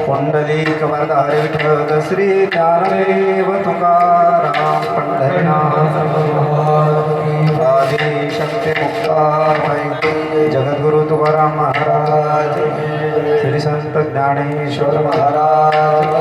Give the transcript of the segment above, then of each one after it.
पुंडलिक वरदारी विठ्ठल श्री ज्ञानदेव तुकाराम पंढरीनाथ आदि शक्ती मुक्ताबाई जगद्गुरु तुकाराम महाराज श्री संत ज्ञानेश्वर महाराज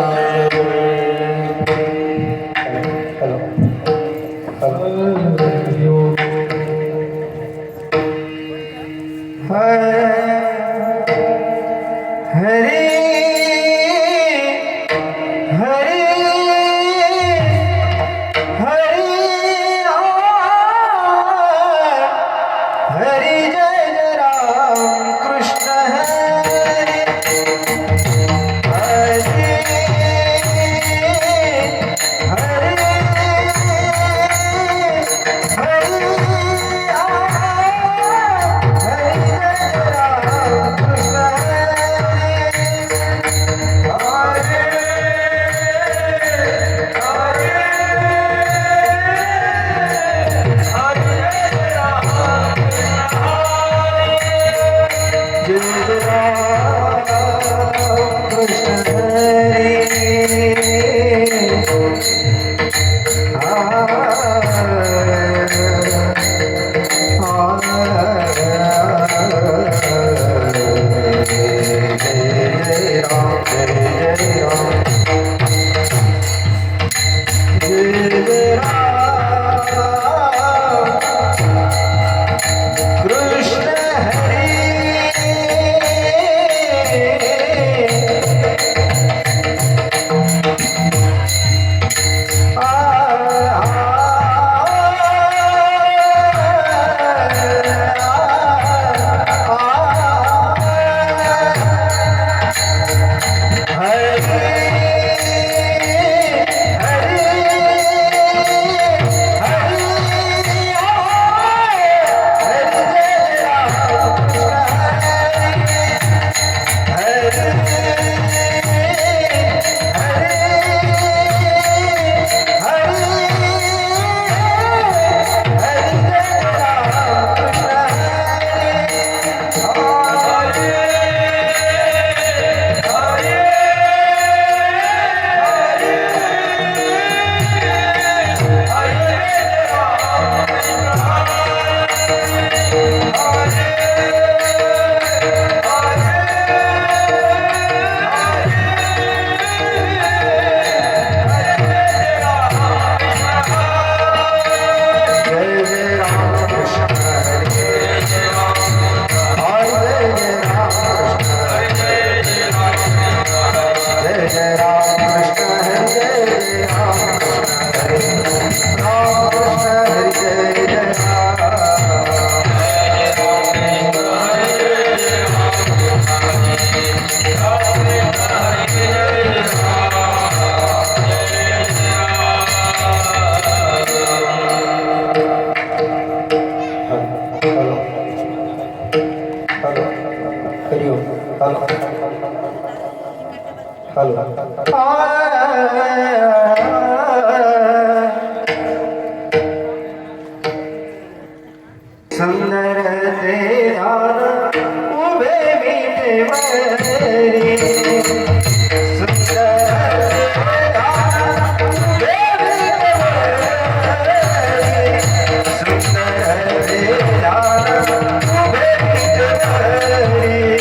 सुंदर तेरा उभे मीठे मरी सुंदर तेरा उभे मीठे मरी सुंदर तेरा उभे मीठे मरी सुंदर तेरा उभे मीठे मरी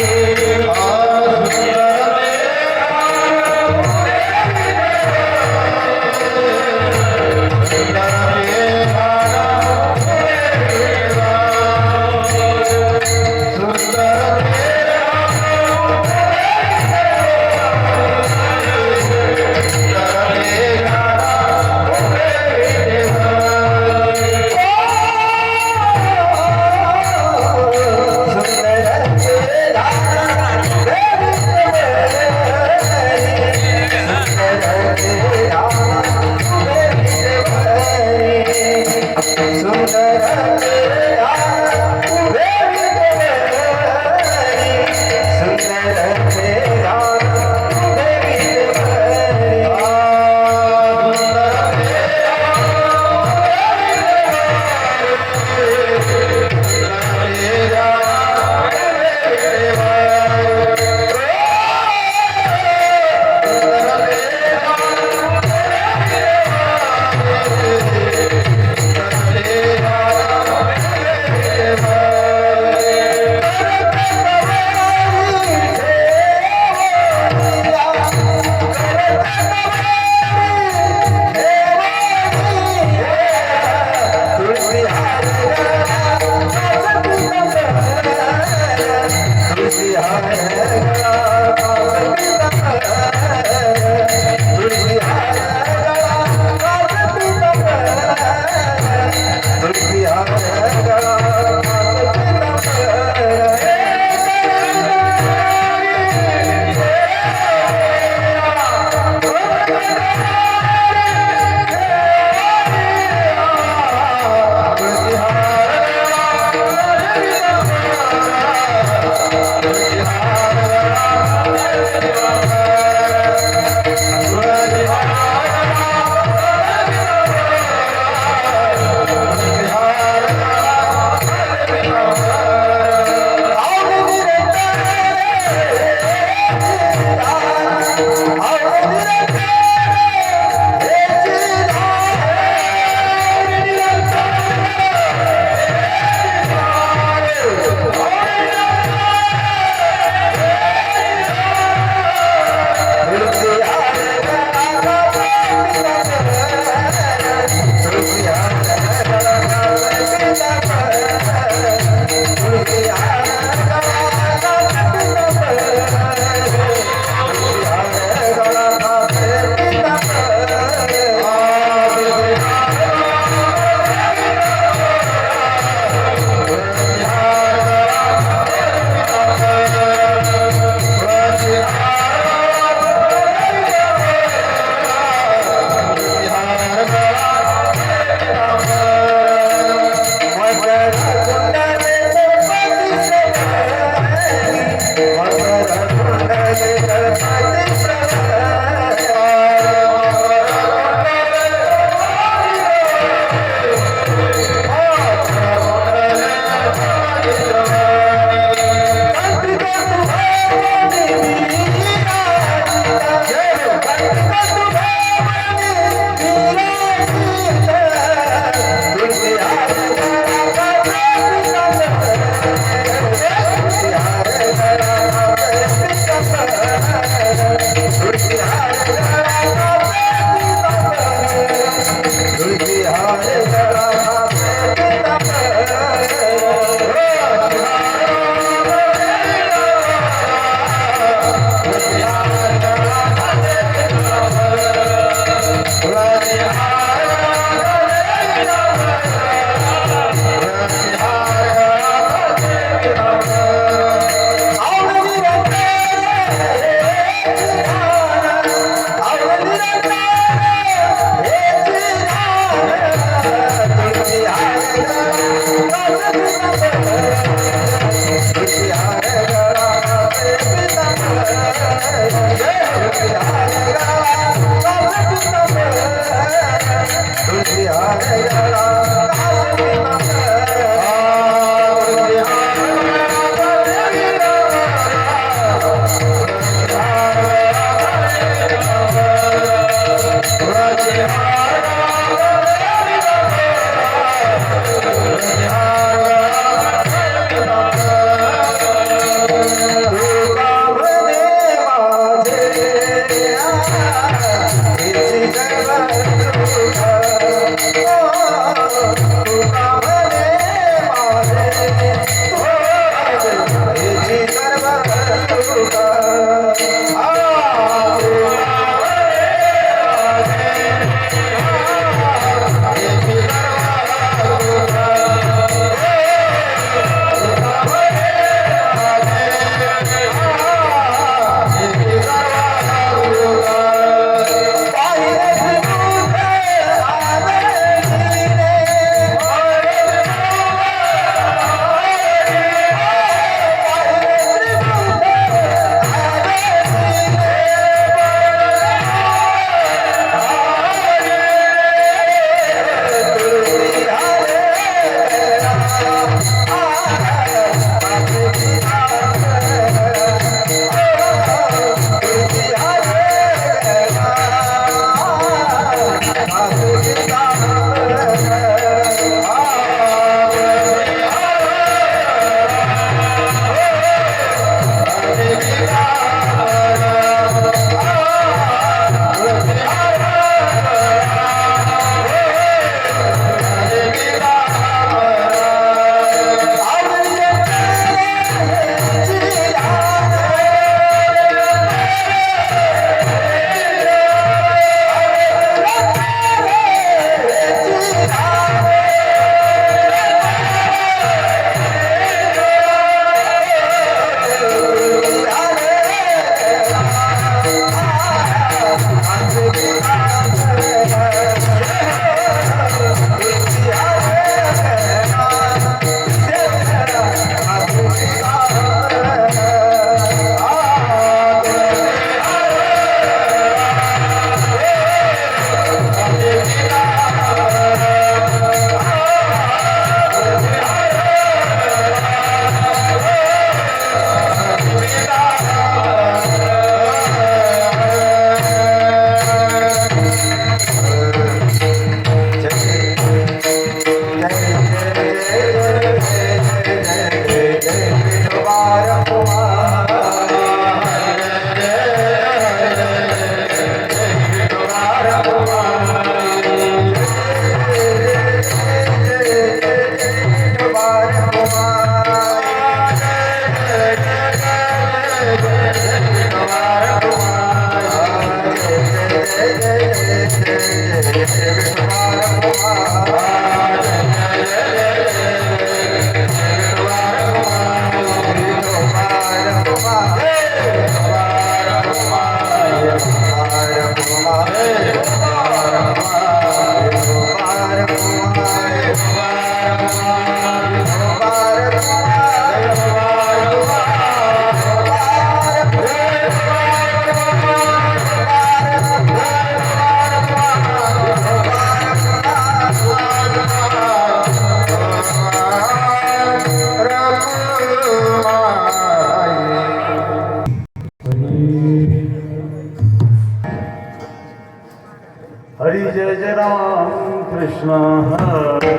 हरी जय जय राम कृष्ण हरे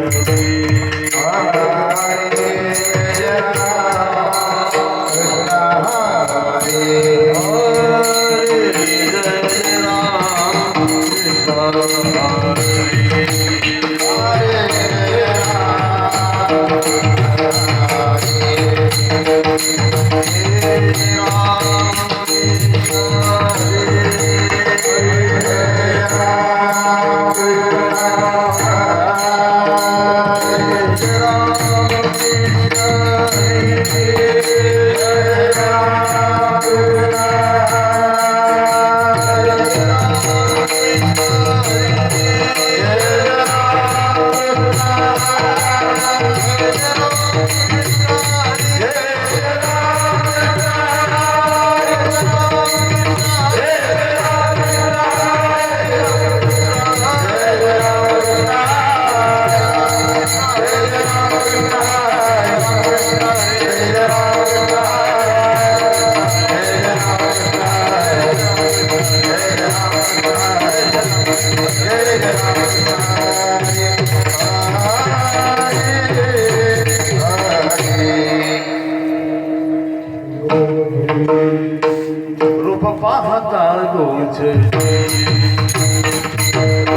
रूप पाहता गोचे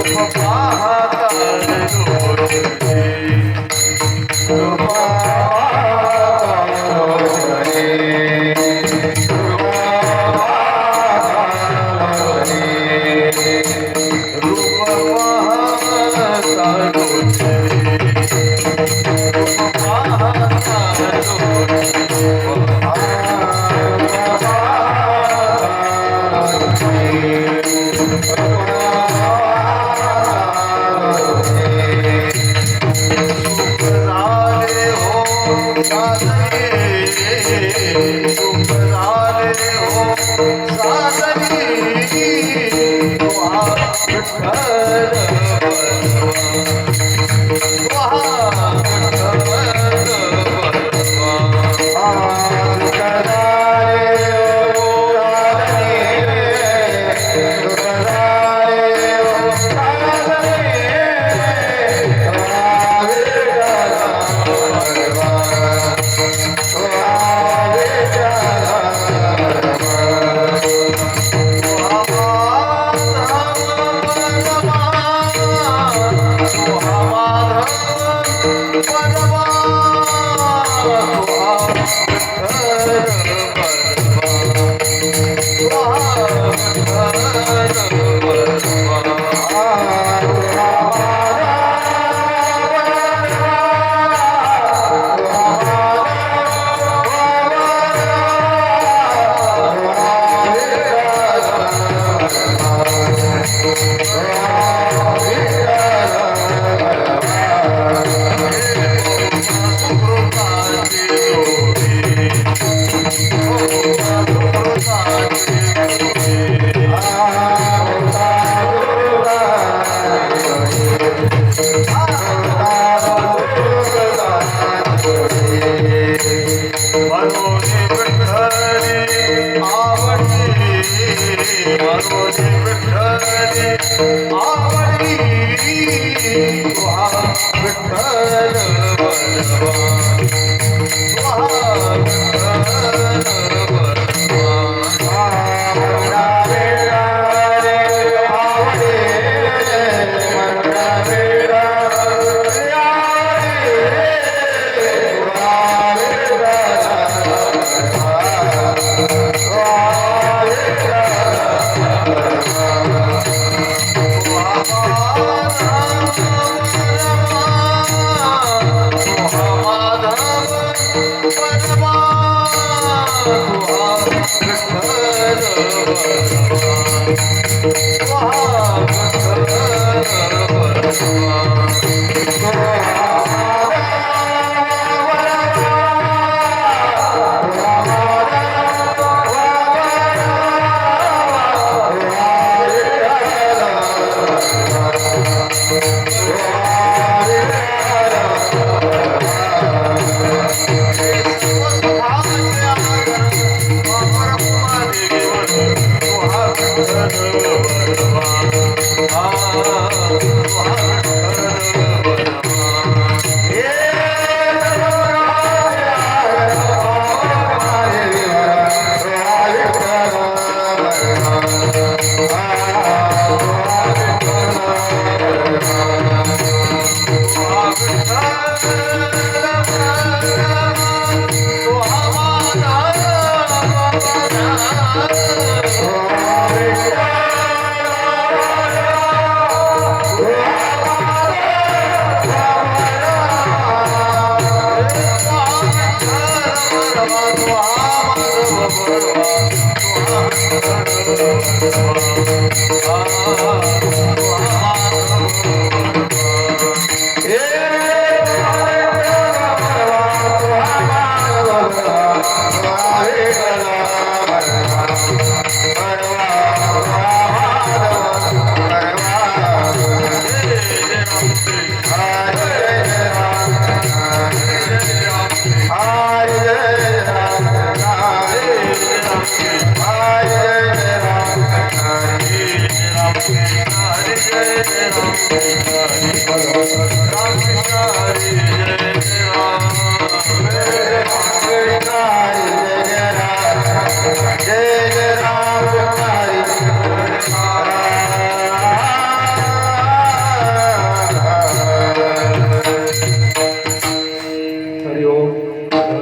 रूप पाहता गोचे रूप विठ्ठल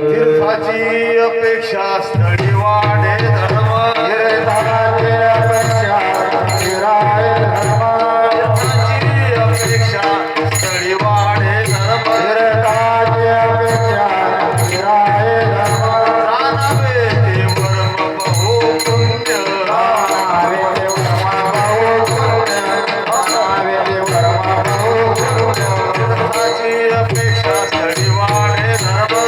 तीर्थाची अपेक्षा स्थळी वाढे धर्म तीर्थाची अपेक्षा स्थळी वाढे धर्म रानावे ते वर्म बहु पुण्य तीर्थाची अपेक्षा स्थळी वाढे धर्म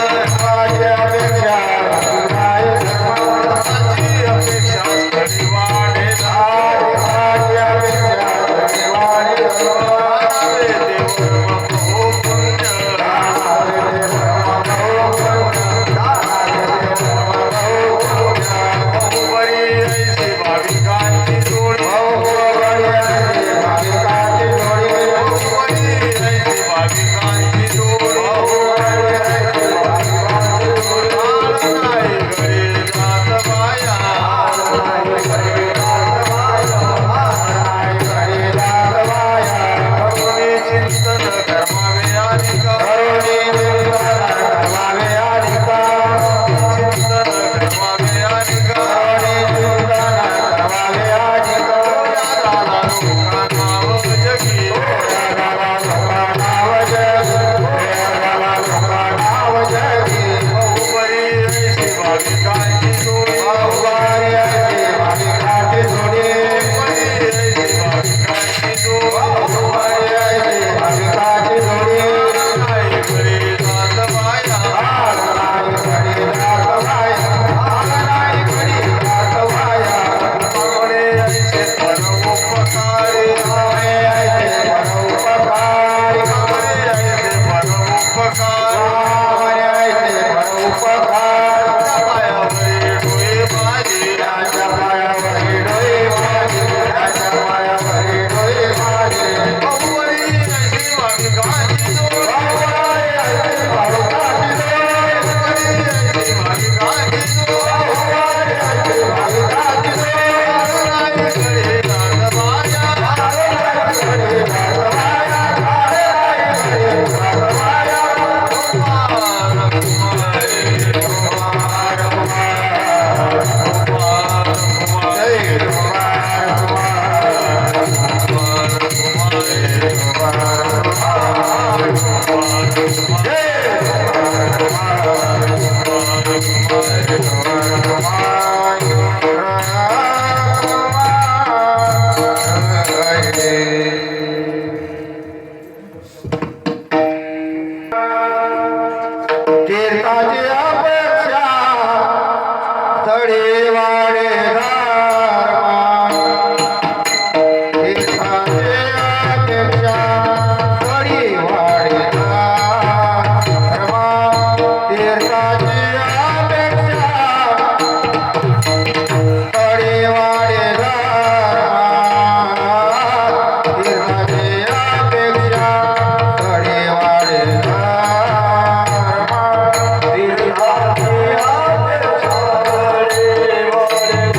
उपकार तळी वाडे धारमा तीर्थाचे अपेक्षा तळी वाडे धारमा तीर्थाची अपेक्षा तळी वाडे धारमा तीर्थाची अपेक्षा तळी वाडे धारमा तीर्थाची अपेक्षा तळी वाडे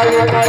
आ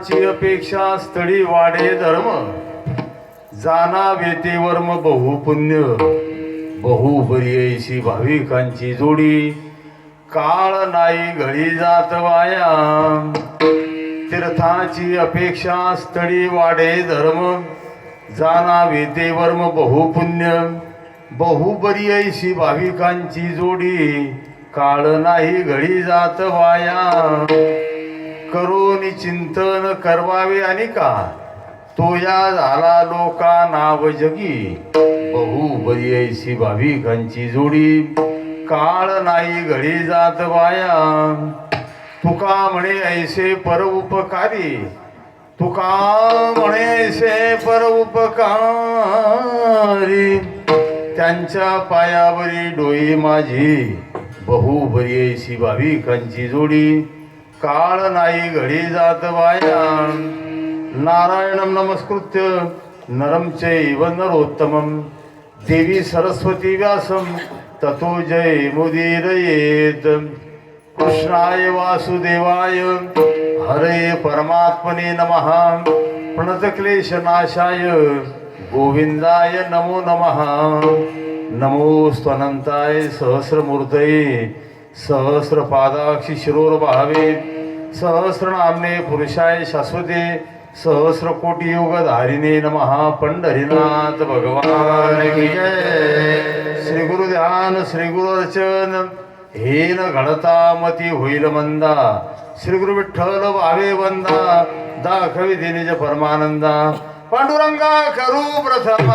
तीर्थाची अपेक्षा स्थळी वाढे धर्म जाना वेते वर्म बहुपुण्य बहु बरी भाविकांची जोडी काळ नाही घडी जात वाया तीर्थाची अपेक्षा स्थळी वाढे धर्म जाना वेते वर्म बहुपुण्य बहु बरी ऐशी भाविकांची जोडी काळ नाही घडी जात वाया करोनी चिंतन करवावे आणि का तो या झाला लोका नाव जगी बहु बरी ऐशी भाविकांची जोडी काळ नाही घडी जात वाया तुका म्हणे ऐसे पर उपकारी तुका म्हणे ऐसे पर उपकारी त्यांच्या पायावरी डोई माझी बहु बरी ऐशी भाविकांची जोडी काळ नाही घडी जात वाया नारायणं नमस्कृत्य नरं चैव नरोत्तमं देवी सरस्वती व्यासं ततो जय मुदीरयेत कृष्णाय वासुदेवाय हरे परमात्मने नमः प्रणतक्लेशनाशाय गोविंदाय नमो नमः नमो स्वनंताय सहस्रमूर्तये सहस्रपादाक्षि शिरोर्भावे सहस्रनामने पुरुषाय शाश्वते सहस्रकोटी योगधारिणे नमः पंढरीनाथ भगवान की जय श्री गुरु ध्यान श्री गुरु अर्चन हेन घडता मती होईल मंदा श्री गुरु विठ्ठल भावे वंदा दाखवी दिनिज परमानंदा पांडुरंगा करू प्रथम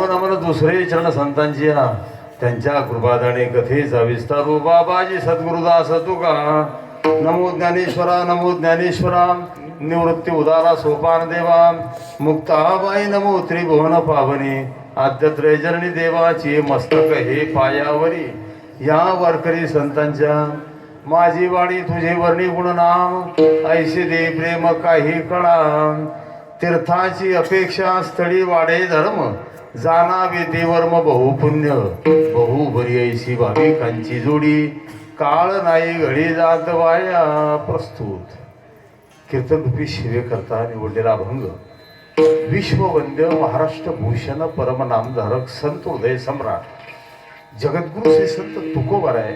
नमन दुसरे चरण संतांची त्यांच्या कृपादाने कथेचा विस्तारू बाबाजी सद्गुरुदास तुका नमो ज्ञानेश्वरा नमो ज्ञानेश्वरा निवृत्ती उदारा सोपान देवा मुक्ताबाई नमो त्रिभुवन पावनी आद्यत्रय जरणी देवाची मस्तक हे पायावरी या वारकरी संतांच्या माझी वाणी तुझे वर्णी गुणनाम ऐसे दे प्रेम काही कळा तीर्थाची अपेक्षा स्थळी वाढे धर्म जाना वेते वर्म बहुपुण्य बहु बरी ऐशी भाविकांची जोडी काळ नाही घडी जात वाया प्रस्तुत कीर्तनरूपी सेवे करता निवडलेला अभंग विश्ववंद्य महाराष्ट्र भूषण परमनामधारक संत उदय सम्राट जगद्गुरु श्री संत तुकोबाराय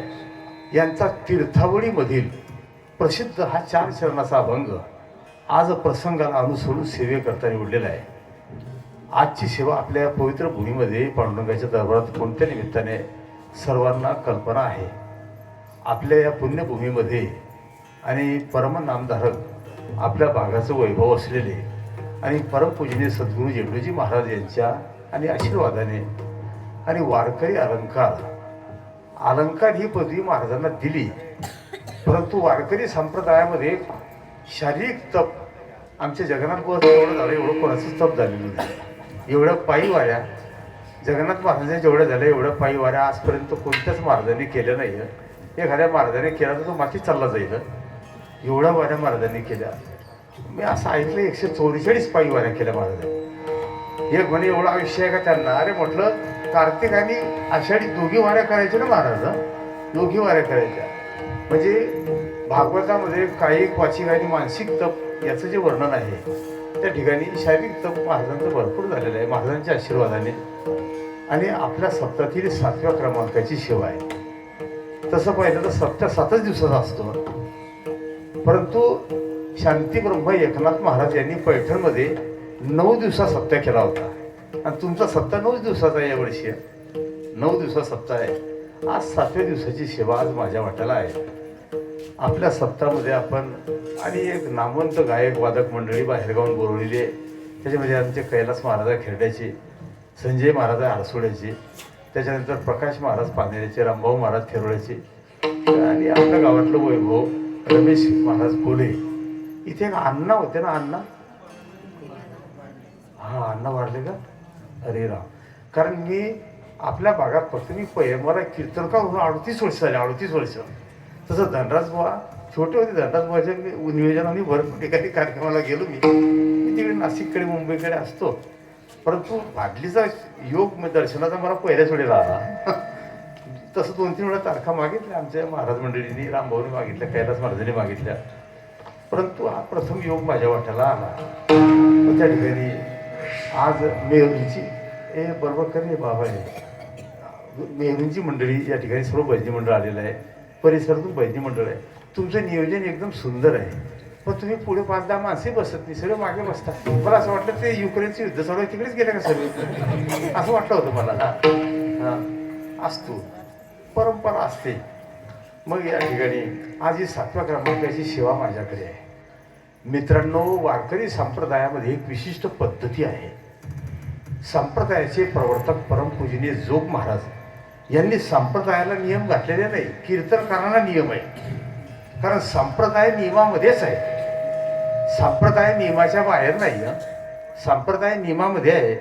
यांचा तीर्थावळीमधील प्रसिद्ध हा 4 चरणाचा अभंग आज प्रसंगाला अनुसरून सेवे करता निवडलेला आहे. आजची सेवा आपल्या पवित्र भूमीमध्ये पांडुरंगाच्या दरबारात कोणत्या निमित्ताने सर्वांना कल्पना आहे. आपल्या या पुण्यभूमीमध्ये आणि परमनामधारक आपल्या भागाचं वैभव असलेले आणि परमपूजनीय सद्गुरू झेंडूजी महाराज यांच्या आणि आशीर्वादाने आणि वारकरी अलंकार ही पदवी महाराजांना दिली. परंतु वारकरी संप्रदायामध्ये शारीरिक तप आमच्या जगन्नाथ एवढं झालं, एवढं कोणाचंच तप झालेलं नाही. एवढ्या पायी वाऱ्या जगन्नाथ महाराजांच्या जेवढ्या झाल्या एवढ्या पायी वाऱ्या आजपर्यंत कोणत्याच महाराजांनी केल्या नाही. एखाद्या महाराजांनी केला तर तो माती चालला जाईल. एवढ्या वाऱ्या महाराजांनी केल्या. मी असं ऐकलं 144 पायी वाऱ्या केल्या महाराजांनी. एक म्हणे एवढं आयुष्य आहे का त्यांना. अरे म्हटलं कार्तिक आणि आषाढी दोघी वाऱ्या करायच्या ना महाराज. दोघी वाऱ्या करायच्या म्हणजे भागवतामध्ये कायिक वाचिक आणि मानसिक तप याचं जे वर्णन आहे त्या ठिकाणी शारीरिक तप महाराजांचं भरपूर झालेलं आहे महाराजांच्या आशीर्वादाने. आणि आपल्या सप्तातील 7व्या क्रमांकाची सेवा आहे. तसं पाहिलं तर सप्ताह 7च दिवसाचा असतो. परंतु शांती ब्रह्म एकनाथ महाराज यांनी पैठणमध्ये 9 दिवसा सप्ताह केला होता. आणि तुमचा सप्ताह 9 दिवसाचा आहे. यावर्षी 9 दिवसा सप्ताह आहे. आज 7व्या दिवसाची सेवा आज माझ्या वाट्याला आहे. आपल्या सप्ताहामध्ये आपण आणि एक नामवंत गायक वादक मंडळी बाहेरगावून बोलवलेली आहे. त्याच्यामध्ये आमचे कैलास महाराज खेरड्याचे, संजय महाराज आरसोड्याचे, त्याच्यानंतर प्रकाश महाराज पानेरेचे, रामभाऊ महाराज थेरोळ्याचे आणि आपल्या गावातलं वैभव रमेश महाराज बोले. इथे एक अण्णा होते ना, अण्णा, हा अण्णा वाढले का? अरे राम. कारण मी आपल्या भागात फक्त मला कीर्तनकार होऊन 38 वर्ष झाले, 38 वर्ष. तसं धनराज बुवा छोटे होते, धनराज बुवाच्या नियोजनाने भरपूर ठिकाणी कार्यक्रमाला गेलो मी तिकडे नाशिककडे मुंबईकडे असतो. परंतु भाडलीचा योग दर्शनाचा मला पहिल्याच वेळेला आला. तसं 2-3 वेळा तारखा मागितल्या आमच्या महाराज मंडळींनी, रामभाऊने मागितल्या, कैलास महाराजांनी मागितल्या. परंतु हा प्रथम योग माझ्या वाट्याला आला. मग त्या ठिकाणी आज मेहरूंची बरोबर करे बाबा आहे, मेहरूंची मंडळी या ठिकाणी सर्व भजनी मंडळ आलेलं आहे, परिसरातून भजनी मंडळ आहे. तुमचं नियोजन एकदम सुंदर आहे. पण तुम्ही पुढे 5-10 माणसे बसत नाही, सगळे मागे बसता. मला असं वाटलं ते युक्रेनचं युद्ध चालू आहे तिकडेच गेले का सर्व, असं वाटलं होतं मला. हां असतो, परंपरा असते. मग या ठिकाणी आज ही 7व्या क्रमांकाची सेवा माझ्याकडे आहे. मित्रांनो, वारकरी संप्रदायामध्ये एक विशिष्ट पद्धती आहे. संप्रदायाचे प्रवर्तक परमपूजनीय जोग महाराज यांनी संप्रदायाला नियम घातलेले नाही, कीर्तनकारांना नियम आहे. कारण संप्रदाय नियमामध्येच आहे, संप्रदाय नियमाच्या बाहेर नाही. संप्रदाय नियमामध्ये आहे.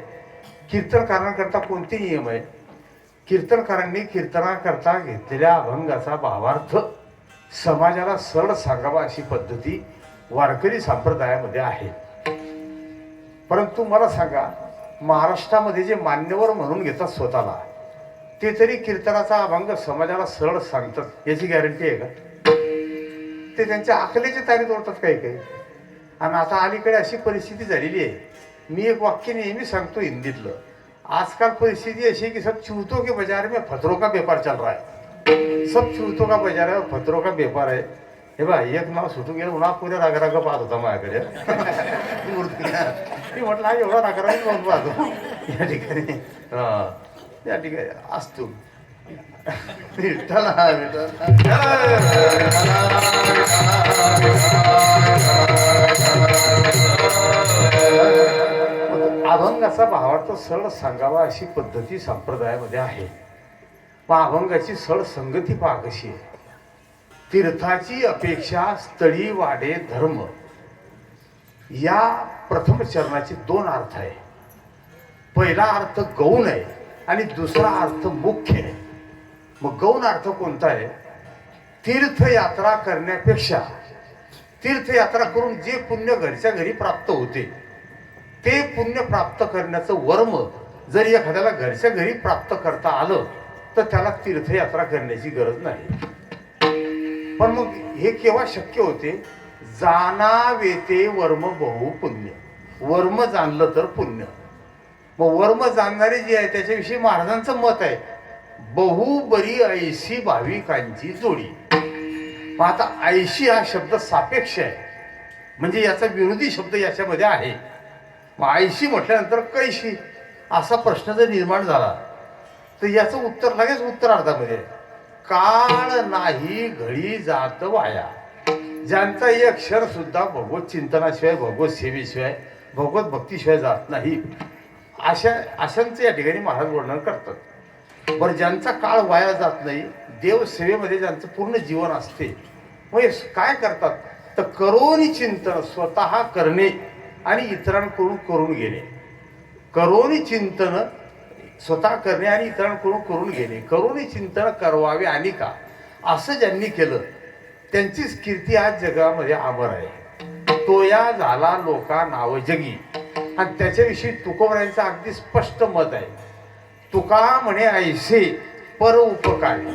कीर्तनकारांकरता कोणते नियम आहे? कीर्तनकारांनी कीर्तनाकरता घेतलेल्या अभंगाचा भावार्थ समाजाला सरळ सांगावा अशी पद्धती वारकरी संप्रदायामध्ये आहे. परंतु मला सांगा, महाराष्ट्रामध्ये जे मान्यवर म्हणून घेतात स्वतःला, ते तरी कीर्तनाचा अभंग समाजाला सरळ सांगतात याची गॅरंटी आहे का? ते त्यांच्या अकलेचे तारी तोडतात काही काही. आणि आता अलीकडे अशी परिस्थिती झालेली आहे, मी एक वाक्य नेहमी सांगतो हिंदीतलं, आजकाल परिस्थिती ऐसी है कि सब चूतों के बाजार में फतरों का व्यापार चल रहा है. सब चूतों का बाजार है और फतरों का व्यापार है. हे बा, एक नाव सुटून गेलं, उन्हा पुऱ्या रागराग पाहत होता माझ्याकडे. मी म्हटलं हा एवढा रागराग कोण पाहतो या ठिकाणी. या ठिकाणी असतो विठ्ठला अभंगाचा भावार्थ सरळ सांगावा अशी पद्धती संप्रदायामध्ये आहे. मग अभंगाची सरळ संगती पहा कशी आहे. तीर्थाची अपेक्षा स्थळी वाढे धर्म, या प्रथम चरणाचे 2 अर्थ आहे. पहिला अर्थ गौण आहे आणि दुसरा अर्थ मुख्य आहे. मग गौण अर्थ कोणता आहे? तीर्थयात्रा करण्यापेक्षा तीर्थयात्रा करून जे पुण्य घरच्या घरी प्राप्त होते, ते पुण्य प्राप्त करण्याचं वर्म जर एखाद्याला घरच्या घरी प्राप्त करता आलं तर त्याला तीर्थयात्रा करण्याची गरज नाही. पण मग हे केव्हा शक्य होते? जाणावेते वर्म बहु पुण्य, वर्म जाणलं तर पुण्य. मग वर्म जाणणारे जे आहे त्याच्याविषयी महाराजांचं मत आहे, बहु बरी ऐशी भाविकांची जोडी. मग आता ऐशी हा शब्द सापेक्ष आहे, म्हणजे याचा विरोधी शब्द याच्यामध्ये आहे. मग ऐशी म्हटल्यानंतर कैशी असा प्रश्न जर निर्माण झाला तर याचं उत्तर लगेच उत्तरार्धामध्ये, काळ नाही घडी जात वाया. ज्यांचा एक क्षण सुद्धा भगवत चिंतनाशिवाय, भगवत सेवेशिवाय, भगवत भक्तीशिवाय जात नाही, अशांचं या ठिकाणी महाराज वर्णन करतात. बरं, ज्यांचा काळ वाया जात नाही, देवसेवेमध्ये ज्यांचं पूर्ण जीवन असते, मग काय करतात तर करोनी चिंतन, स्वतः करणे आणि इतरांकडून करून घेणे. करोनी चिंतन स्वतः करणे आणि इतरांकडून करून घेणे, करोनी चिंतन करवावे आणि का, असं ज्यांनी केलं त्यांचीच कीर्ती आज जगामध्ये अमर आहे. तो या झाला लोका नाव जगी. आणि त्याच्याविषयी तुकोबरायांचं अगदी स्पष्ट मत आहे. तुका म्हणे ऐसे परोपकारी.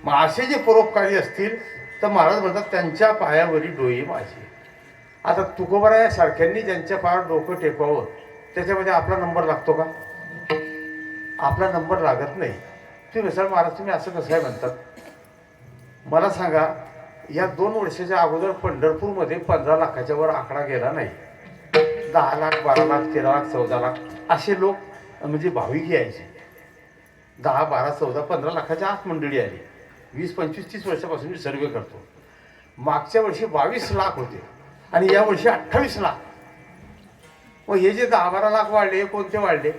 मग असे जे परोपकारी असतील तर महाराज म्हणतात त्यांच्या पायावरी डोई माझी. आता तुकोबरायासारख्यांनी ज्यांच्या पायावर डोकं टेकवावं त्याच्यामध्ये आपला नंबर लागतो का? आपला नंबर लागत नाही. तुम्ही सर महाराज तुम्ही असं कसं आहे म्हणतात? मला सांगा, या 2 वर्षाच्या अगोदर पंढरपूरमध्ये 15 लाखाच्या वर आकडा गेला नाही. 10 लाख, 12 लाख, 13 लाख, 14 लाख असे लोक म्हणजे भाविक यायचे. 10, 12, 14, 15 लाखाच्या आत मंडळी आली. 20, 25, 30 वर्षापासून मी सर्वे करतो. मागच्या वर्षी 22 लाख होते आणि या वर्षी 28 लाख. मग हे जे 10-12 लाख वाढले, कोणते वाढले?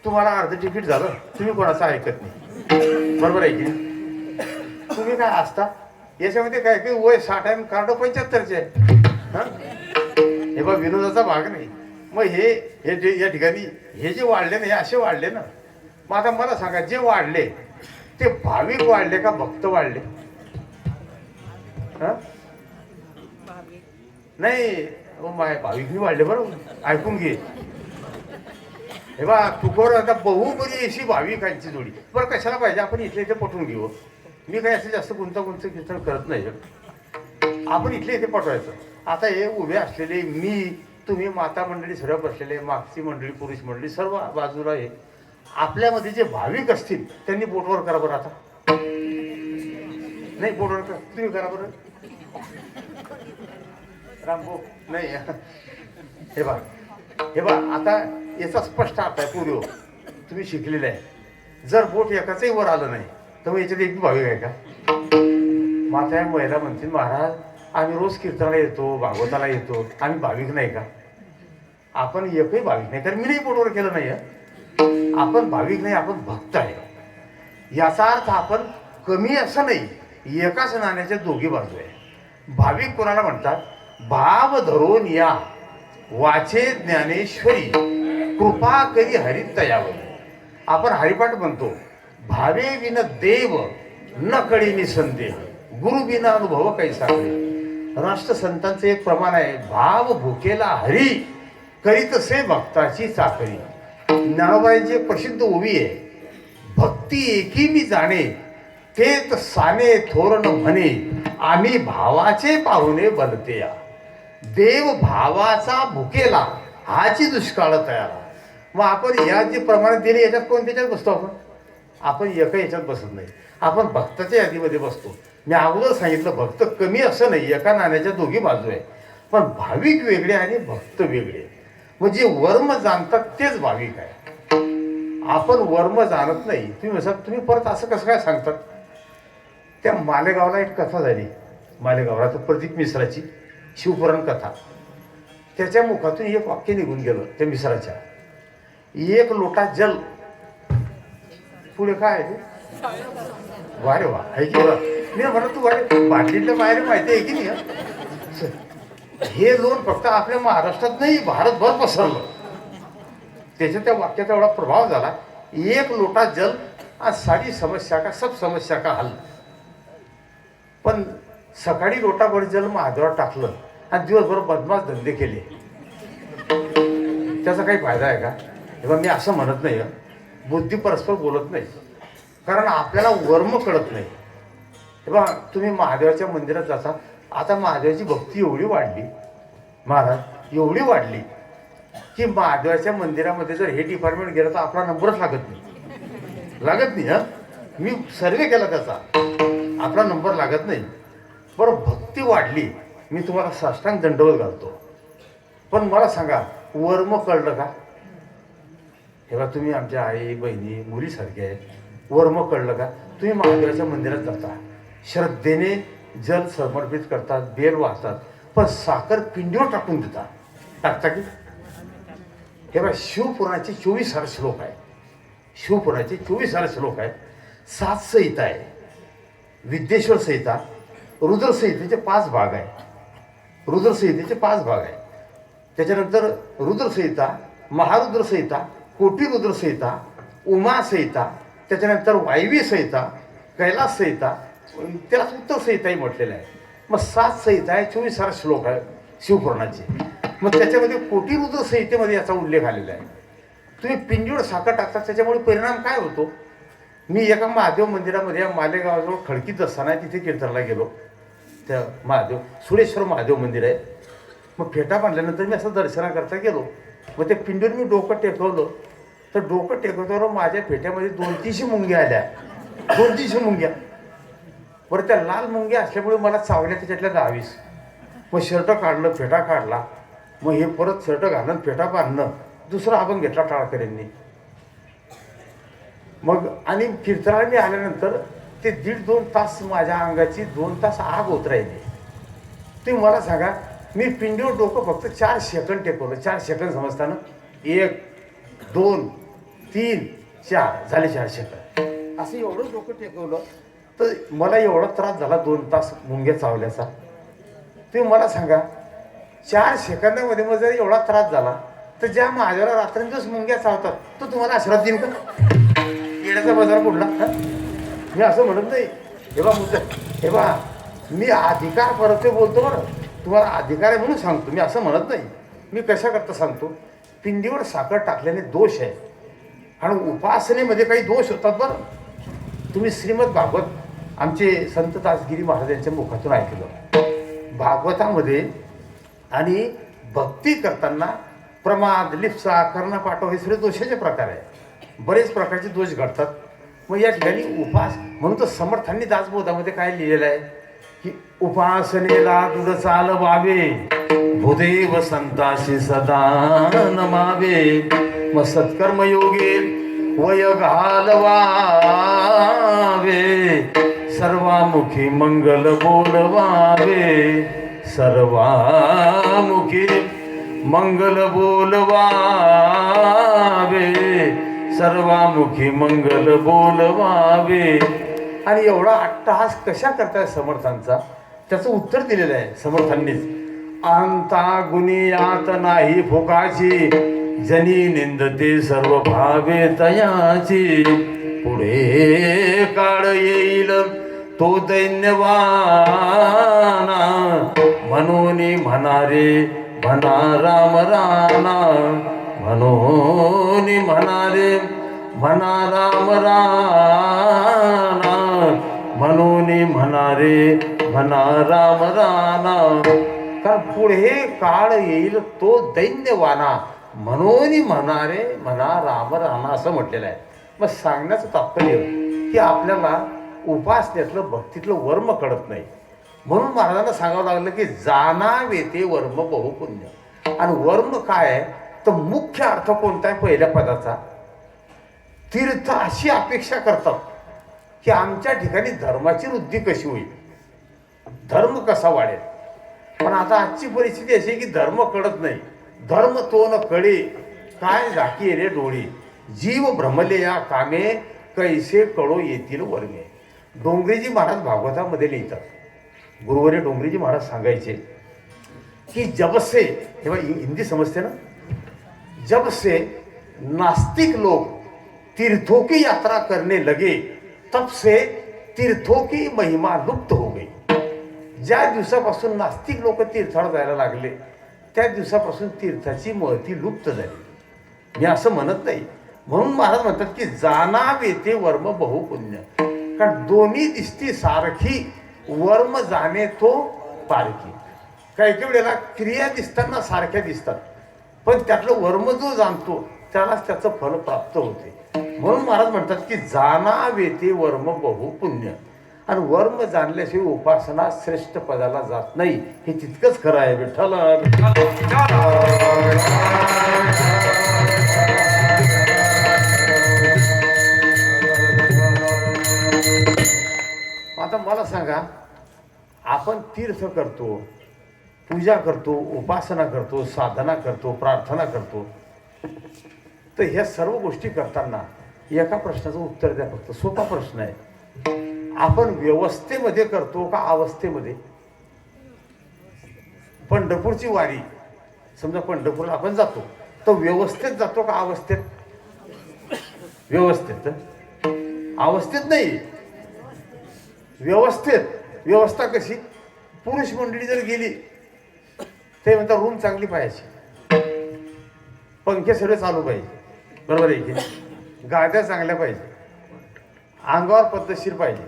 तुम्हाला अर्ध तिकीट झालं, तुम्ही कोणाचं ऐकत नाही, बरोबर आहे की नाही? तुम्ही काय असता याच्यामध्ये काय की वय 60 आहे, कार्ड 75चे आहे. हा हे बा विनोदाचा भाग नाही. मग हे हे जे या ठिकाणी हे जे वाढले ना, हे असे वाढले ना. मग आता मला सांगा, जे वाढले ते भाविक वाढले का भक्त वाढले? हा नाही भाविक वाढले, बरोबर. ऐकून घे. हे बा तुकोर आता बहुबरी अशी भाविकांची जोडी. बरं कशाला पाहिजे, आपण इथले इथे पटवून घेऊ. मी काही असं जास्त गुंतागुंत कीर्तन करत नाही. आपण इथले इथे पटवायचं. आता हे उभे असलेले मी, तुम्ही, माता मंडळी सर्व बसलेले, मागची मंडळी, पुरुष मंडळी सर्व बाजूला आहे. आपल्यामध्ये जे भाविक असतील त्यांनी बोटवर करा बरं. आता नाही बोटवर करा, तुम्ही करा बरं. रामभाऊ नाही. हे बा आता याचा स्पष्ट अर्थ आहे. पूर्व तुम्ही शिकलेले आहे. जर बोट एकाचंही वर आलं नाही तर मग याच्यात एक भाविक आहे का? माता महिला म्हणतील, महाराज आम्ही रोज कीर्तनाला येतो, भागवताला येतो, आम्ही भाविक नाही का? आपण एकही भाविक नाही, कारण मी नाही बोटवर केलं नाही. आपण भाविक नाही, आपण भक्त आहे. याचा अर्थ आपण कमी असं नाही, एकाच नाण्याच्या दोघी बाजू आहे. भाविक कोणाला म्हणतात? भाव धरून या वाचे ज्ञानेश्वरी, कृपा करी हरितयावरी. आपण हरिपाठ म्हणतो, भावे विन देव न कळी संदेह, गुरु बिना अनुभव कैसा कळे. राष्ट्रसंतांचं एक प्रमाण आहे, भाव भुकेला हरी करीतसे भक्ताची चाकरी. ज्ञानोबाईंची एक प्रसिद्ध ओवी आहे, भक्ती एकी मी जाणे तेत साने थोरन म्हणे, आम्ही भावाचे पाहुणे बनते या. देव भावाचा भुकेला हाची दुष्काळ तयार. मग आपण या जे प्रमाण दिले याच्यात कोणत्याच्यात बसतो? आपण एका याच्यात बसत नाही, आपण भक्ताच्या यादीमध्ये बसतो. मी अगोदर सांगितलं, भक्त कमी असं नाही, एका नाण्याच्या दोघी बाजू आहे. पण भाविक वेगळे आणि भक्त वेगळे. म्हणजे वर्म जाणतात तेच भाविक आहे. आपण वर्म जाणत नाही. तुम्ही परत असं कसं काय सांगतात? त्या मालेगावला एक कथा झाली, मालेगावला तर प्रदीप मिश्राची शिवपुराण कथा. त्याच्या मुखातून एक वाक्य निघून गेलं त्या मिश्राच्या, एक लोटा जल. पुढे काय आहे ते? वारे वा आहे की वा. मी म्हणत तू वारे बाटलीतल्या बाहेर माहिती आहे की नाही? हे लोन फक्त आपल्या महाराष्ट्रात नाही, भारतभर पसरलं. त्याच्या त्या वाक्याचा एवढा प्रभाव झाला, एक लोटा जल आणि सारी समस्या का सब समस्या का हल. पण सकाळी लोटाभर जल महादेवात टाकलं आणि दिवसभर बदमाश धंदे केले, त्याचा काही फायदा आहे का? तेव्हा मी असं म्हणत नाही, बुद्धी परस्पर बोलत नाही, कारण आपल्याला वर्म कळत नाही. तेव्हा तुम्ही महादेवाच्या मंदिरात जाता. आता महादेवाची भक्ती एवढी वाढली महाराज, एवढी वाढली की महादेवाच्या मंदिरामध्ये जर हे डिपार्टमेंट गेलं तर आपला नंबरच लागत नाही. मी सर्वे केला त्याचा, आपला नंबर लागत नाही. बरं भक्ती वाढली, मी तुम्हाला साष्टांग दंडवत घालतो. पण मला सांगा, वर्म कळलं का? तेव्हा तुम्ही आमच्या आई बहिणी मुलीसारखे आहे, वर्म कळलं का? तुम्ही महादेवाच्या मंदिरात जाता, श्रद्धेने जल समर्पित करतात, बेल वाहतात, पण साखर पिंडीवर टाकून देतात. टाकता की? तेव्हा शिवपुराणाचे 24 श्लोक आहे. शिवपुराणाचे 24 श्लोक आहे. 7 संहिता आहे. विद्येश्वर संहिता, रुद्र संहितेचे 5 भाग आहे. रुद्र संहितेचे 5 भाग आहे. त्याच्यानंतर रुद्र संहिता, महारुद्र संहिता, कोटी रुद्र संहिता, उमा संहिता, त्याच्यानंतर वायवी संहिता, कैलास संहिता, त्याला उत्तर संहिताही म्हटलेलं आहे. मग 7 संहिता आहे, 24 श्लोक आहे शिवपुराणाचे. मग त्याच्यामध्ये कोटी रुद्र संहितेमध्ये याचा उल्लेख आलेला आहे. तुम्ही पिंडीवर साखर टाकता, त्याच्यामुळे परिणाम काय होतो? मी एका महादेव मंदिरामध्ये मालेगावजवळ खडकीत असताना तिथे कीर्तनाला गेलो. त्या महादेव सुरेश्वर महादेव मंदिर आहे. मग फेटा बांधल्यानंतर मी असं दर्शनाकरता गेलो. मग त्या पिंडीवर मी डोकं टेकवलं, तर डोकं टेकवल्यावर माझ्या फेट्यामध्ये 200-300 मुंग्या आल्या. 200-300 मुंग्या. बरं त्या लाल मुंग्या असल्यामुळे मला चावल्या त्याच्यातल्या 10-20. मग शर्ट काढलं, फेटा काढला. मग हे परत शर्ट घालणं, फेटा बांधणं, दुसरा अभंग घेतला टाळकऱ्यांनी. मग आणि कीर्तनाला मी आल्यानंतर ते 1.5-2 तास माझ्या अंगाची 2 तास आग होत राहिली. तुम्ही मला सांगा, मी पिंडीवर डोकं फक्त 4 सेकंद टेकवलं. 4 सेकंद समजताना 1, 2, 3 4 झाले 4 सेकंद असं एवढं डोकं टेकवलं तर मला एवढा त्रास झाला 2 तास मुंग्या चावल्याचा. तुम्ही मला सांगा 4 सेकंदामध्ये मग जर एवढा त्रास झाला तर ज्या माझ्याला रात्रंदिवस मुंग्या चावतात तो तुम्हाला आश्रत देईन का? येण्याचा बाजार कुठला? मी असं म्हणत नाही. हे बा मी अधिकार परत बोलतो बरं, तुम्हाला अधिकार आहे म्हणून सांगतो. मी असं म्हणत नाही. मी कशा करता सांगतो. पिंडीवर साखर टाकल्याने दोष आहे आणि उपासनेमध्ये काही दोष होतात बरं. तुम्ही श्रीमद भागवत आमचे संत दासगिरी महाराज यांच्या मुखातून ऐकलं. भागवतामध्ये आणि भक्ती करताना प्रमाद, लिप्सा, कर्णपाठव हे सगळे दोषाचे प्रकार आहे. बरेच प्रकारचे दोष घडतात. मग या ठिकाणी उपास म्हणून तर समर्थांनी दासबोधामध्ये काय लिहिलेलं आहे की उपासनेला तुझ चालवावे, भूदेव संताशी सदा नमावे, मग सत्कर्मयोगे वय घालवावे, सर्वामुखी मंगल बोलवावे, सर्वामुखी मंगल बोलवावे, सर्वामुखी मंगल बोलवावे. आणि एवढा अट्टहास कशा करताय समर्थांचा त्याचं उत्तर दिलेलं आहे समर्थांनीच. अंता गुणियात नाही फुकाची, जनी निंदते सर्व भावे तयाची, पुढे काळ येईल तो दैन्यवाना, म्हणून म्हणारे म्हणा राम राणा, म्हणून म्हणारे म्हणा राम राणा, म्हणून म्हणारे म्हणा राम राणा. कारण पुढे काळ येईल तो दैन्यवाना, म्हणून म्हणारे म्हणा राम राणा असं म्हटलेलं आहे. मग सांगण्याचं तात्पर्य की आपल्याला उपासनेतलं भक्तीतलं वर्म कळत नाही म्हणून महाराजांना सांगावं लागलं की जाणावे ते वर्म बहुपुण्य. आणि वर्म काय आहे तर मुख्य अर्थ कोणता आहे पहिल्या पदाचा? तीर्थ. अशी अपेक्षा करतात की आमच्या ठिकाणी धर्माची वृद्धी कशी होईल, धर्म कसा वाढेल. पण आता आजची परिस्थिती अशी आहे की धर्म कळत नाही. धर्म तो न कळे काय झाकी रे डोळे, जीव भ्रमले या कामे कैसे कळो येतील वर्मे. डोंगरीजी महाराज भागवतामध्ये लिहितात. गुरुवर्य डोंगरीजी महाराज सांगायचे की जब से, तेव्हा हिंदी समजते ना, जब से नास्तिक लोग तीर्थों की यात्रा करने लगे तब से तीर्थों की महिमा लुप्त हो गई. ज्या दिवसापासून नास्तिक लोक तीर्थाला जायला लागले त्या दिवसापासून तीर्थाची महती लुप्त झाली. मी असं म्हणत नाही. म्हणून महाराज म्हणतात की जाणावे ते वर्म बहुपुण्य. कारण दोन्ही दिसती सारखी, वर्म जाणे तो पारखी. काही काही वेळेला क्रिया दिसताना सारख्या दिसतात पण त्यातलं वर्म जो जाणतो त्यालाच त्याचं फल प्राप्त होते. म्हणून महाराज म्हणतात की जाणावे ते वर्म बहुपुण्य. आणि वर्म जाणल्याशिवाय उपासना श्रेष्ठ पदाला जात नाही हे तितकंच खरं आहे. विठ्ठल आता मला सांगा, आपण तीर्थ करतो, पूजा करतो, उपासना करतो, साधना करतो, प्रार्थना करतो, तर ह्या सर्व गोष्टी करताना एका प्रश्नाचं उत्तर द्या फक्त. सोपा प्रश्न आहे. आपण व्यवस्थेमध्ये करतो का अवस्थेमध्ये? पंढरपूरची वारी समजा पंढरपूरला आपण जातो तर व्यवस्थेत जातो का अवस्थेत? व्यवस्थेत. अवस्थेत नाही, व्यवस्थेत. व्यवस्था कशी? पुरुष मंडळी जर गेली ते म्हणतात रूम चांगली पाहिजे, पंखे सगळे चालू पाहिजे, बरोबर आहे की? गाद्या चांगल्या पाहिजे, अंगावर पद्धतशीर पाहिजे,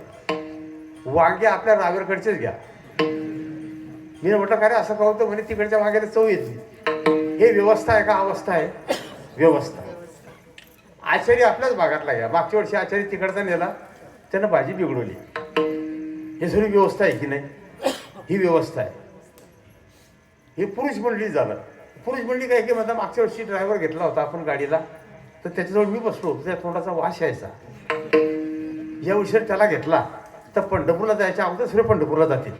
वांगे आपल्या रावेरकडचेच घ्या. मी म्हटलं का रे असं का होतं? म्हणे तिकडच्या वांग्याला चव येते. हे व्यवस्था आहे का अवस्था आहे? व्यवस्था. आचारी आपल्याच भागातला घ्या. मागच्या वर्षी आचारी तिकडचा नेला, त्यानं भाजी बिघडवली. हे सगळी व्यवस्था आहे की नाही? ही व्यवस्था आहे. हे पुरुष मंडळी झालं. पुरुष मंडळी काय की म्हणता मागच्या वर्षी ड्रायव्हर घेतला होता आपण गाडीला, तर त्याच्याजवळ मी बसलो, त्या तोंडाचा वास यायचा. या वर्षी त्याला घेतला तर पंढरपूरला जायच्या अगोदर सगळे पंढरपूरला जातील.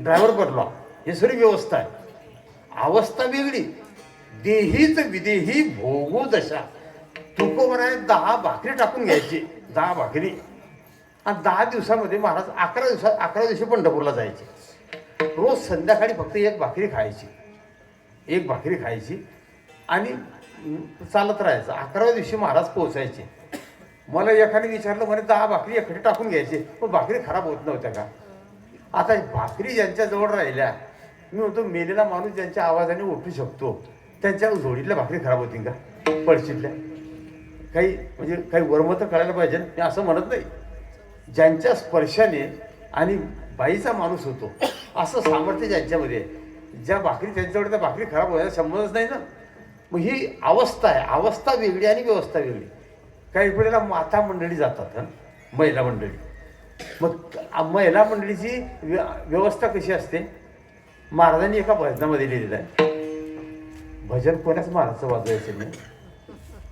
ड्रायव्हर बदला. हे सगळी व्यवस्था आहे. अवस्था वेगळी. देहीच विदेही भोगो दशा. तुकोबराय 10 भाकरी टाकून घ्यायची, 10 भाकरी, आणि 10 दिवसामध्ये महाराज 11 दिवशी पंढरपूरला जायचे. रोज संध्याकाळी फक्त एक भाकरी खायची, एक भाकरी खायची आणि चालत राहायचं. 11व्या दिवशी महाराज पोहोचायचे. मला एकाने विचारलं, म्हणे 10 भाकरी एकटी टाकून घ्यायचे, पण भाकरी खराब होत नव्हत्या का? आता भाकरी ज्यांच्याजवळ राहिल्या, मी म्हणतो मेलेला माणूस ज्यांच्या आवाजाने उठू शकतो त्यांच्या जोडीतल्या भाकरी खराब होतील का? पळशीतल्या काही म्हणजे काही वर्म तर कळायला पाहिजे. मी असं म्हणत नाही, ज्यांच्या स्पर्शाने आणि बाईचा माणूस होतो असं सामर्थ्य ज्यांच्यामध्ये आहे, ज्या भाकरी त्यांच्याजवळ त्या भाकरी खराब व्हायला संबंधच नाही ना. मग ही अवस्था आहे, अवस्था वेगळी आणि व्यवस्था वेगळी. काही वेळेला माता मंडळी जातात, महिला मंडळी. मग महिला मंडळीची व्यवस्था कशी असते? महाराजांनी एका भजनामध्ये लिहिलेलं आहे, भजन कोणाच महाराजचं वाजवायचं नाही,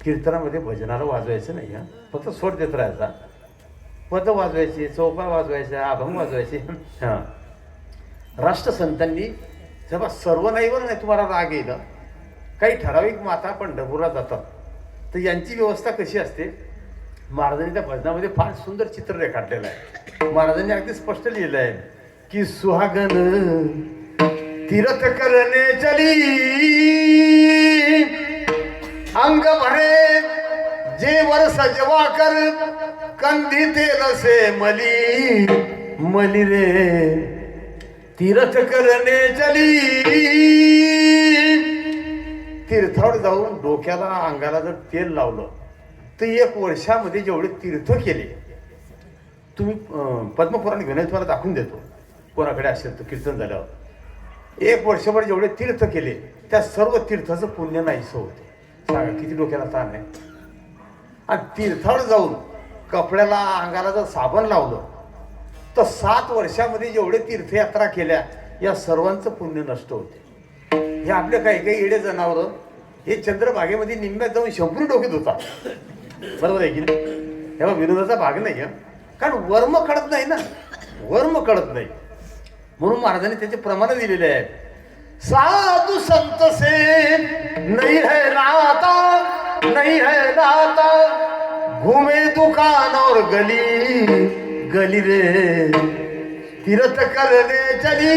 कीर्तनामध्ये भजनाला वाजवायचं नाही, फक्त स्वर देत राहायचा. पद वाजवायचे, चौका वाजवायचा, अभंग वाजवायचे. हां, राष्ट्रसंतांनी जेव्हा सर्व नाहीवर नाही तुम्हाला राग येईल, काही ठराविक माता पंढरपूरला जातात, तर यांची व्यवस्था कशी असते? महाराजांनी त्या भजनामध्ये फार सुंदर चित्र रेखाटलेलं आहे. महाराजांनी अगदी स्पष्ट लिहिलं आहे की सुहागन तीर्थ करणे चली, अंग भरे जेवर सजवा कर, कंदी तेल से मली, मली रे तीर्थ करणे चली. तीर्थावर जाऊन डोक्याला अंगाला जर तेल लावलं तर 1 वर्षामध्ये जेवढे तीर्थ केले, तुम्ही पद्मपुराण घेऊन तुम्हाला दाखवून देतो, कोणाकडे असेल तर कीर्तन झाल्यावर, 1 वर्षभर जेवढे तीर्थ केले त्या सर्व तीर्थाचं पुण्य नाहीसं होते. सांगा किती डोक्याला ताण आहे. आणि तीर्थावर जाऊन कपड्याला अंगाला जर साबण लावलं तर 7 वर्षामध्ये जेवढे तीर्थयात्रा केल्या या सर्वांचं पुण्य नष्ट होते. हे आपले काही काही येडे जनावरं हे चंद्रभागेमध्ये निम्म्यात जाऊन शंभर डोक्यात होता. बरोबर आहे की नाही? तेव्हा विनोदाचा भाग नाही आहे, कारण वर्म कळत नाही ना, वर्म कळत नाही. म्हणून महाराजांनी त्याचे प्रमाण दिलेले आहे. साधु संत से नहीं है नाता, नहीं है नाता, घूमे दुकान और गली, गली रे तीर्थ करने चली.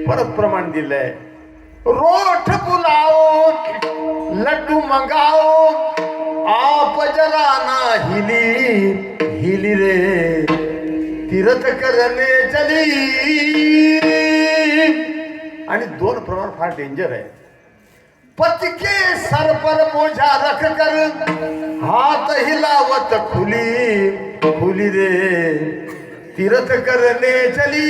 परत प्रमाण दिलंय. रोठ बुलाओ, लड्डू मंगाओ, आप जरा ना हिली, हिली रे तीर्थ करने चली. आणि 2 प्रमाण फार डेंजर आहे. पति के सर पर बोझा रख कर, हाथ हिलावत खुली, खुली रे तीर्थ करने चली.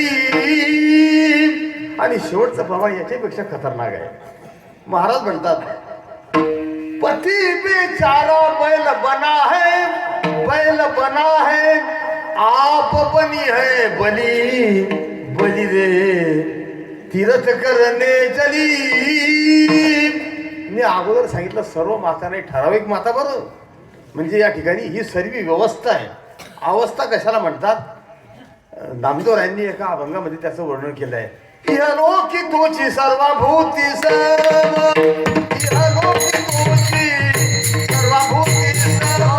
आणि शेवटचं प्रमाण याच्यापेक्षा खतरनाक आहे. महाराज म्हणतात, पति बेचारा बैल बना है, बैल बना है, आप बनी है बली, बली रे तीर्थ करने चली. मी अगोदर सांगितलं सर्व माता नाही, ठराविक माता. बरं, म्हणजे या ठिकाणी ही सर्व व्यवस्था आहे. अवस्था कशाला म्हणतात? नामदेवरायांनी एका अभंगामध्ये त्याचं वर्णन केलं आहे. इहलोकी तुझी सर्वभूती सर्व, इहलोकी तुझी सर्वभूती सर्व,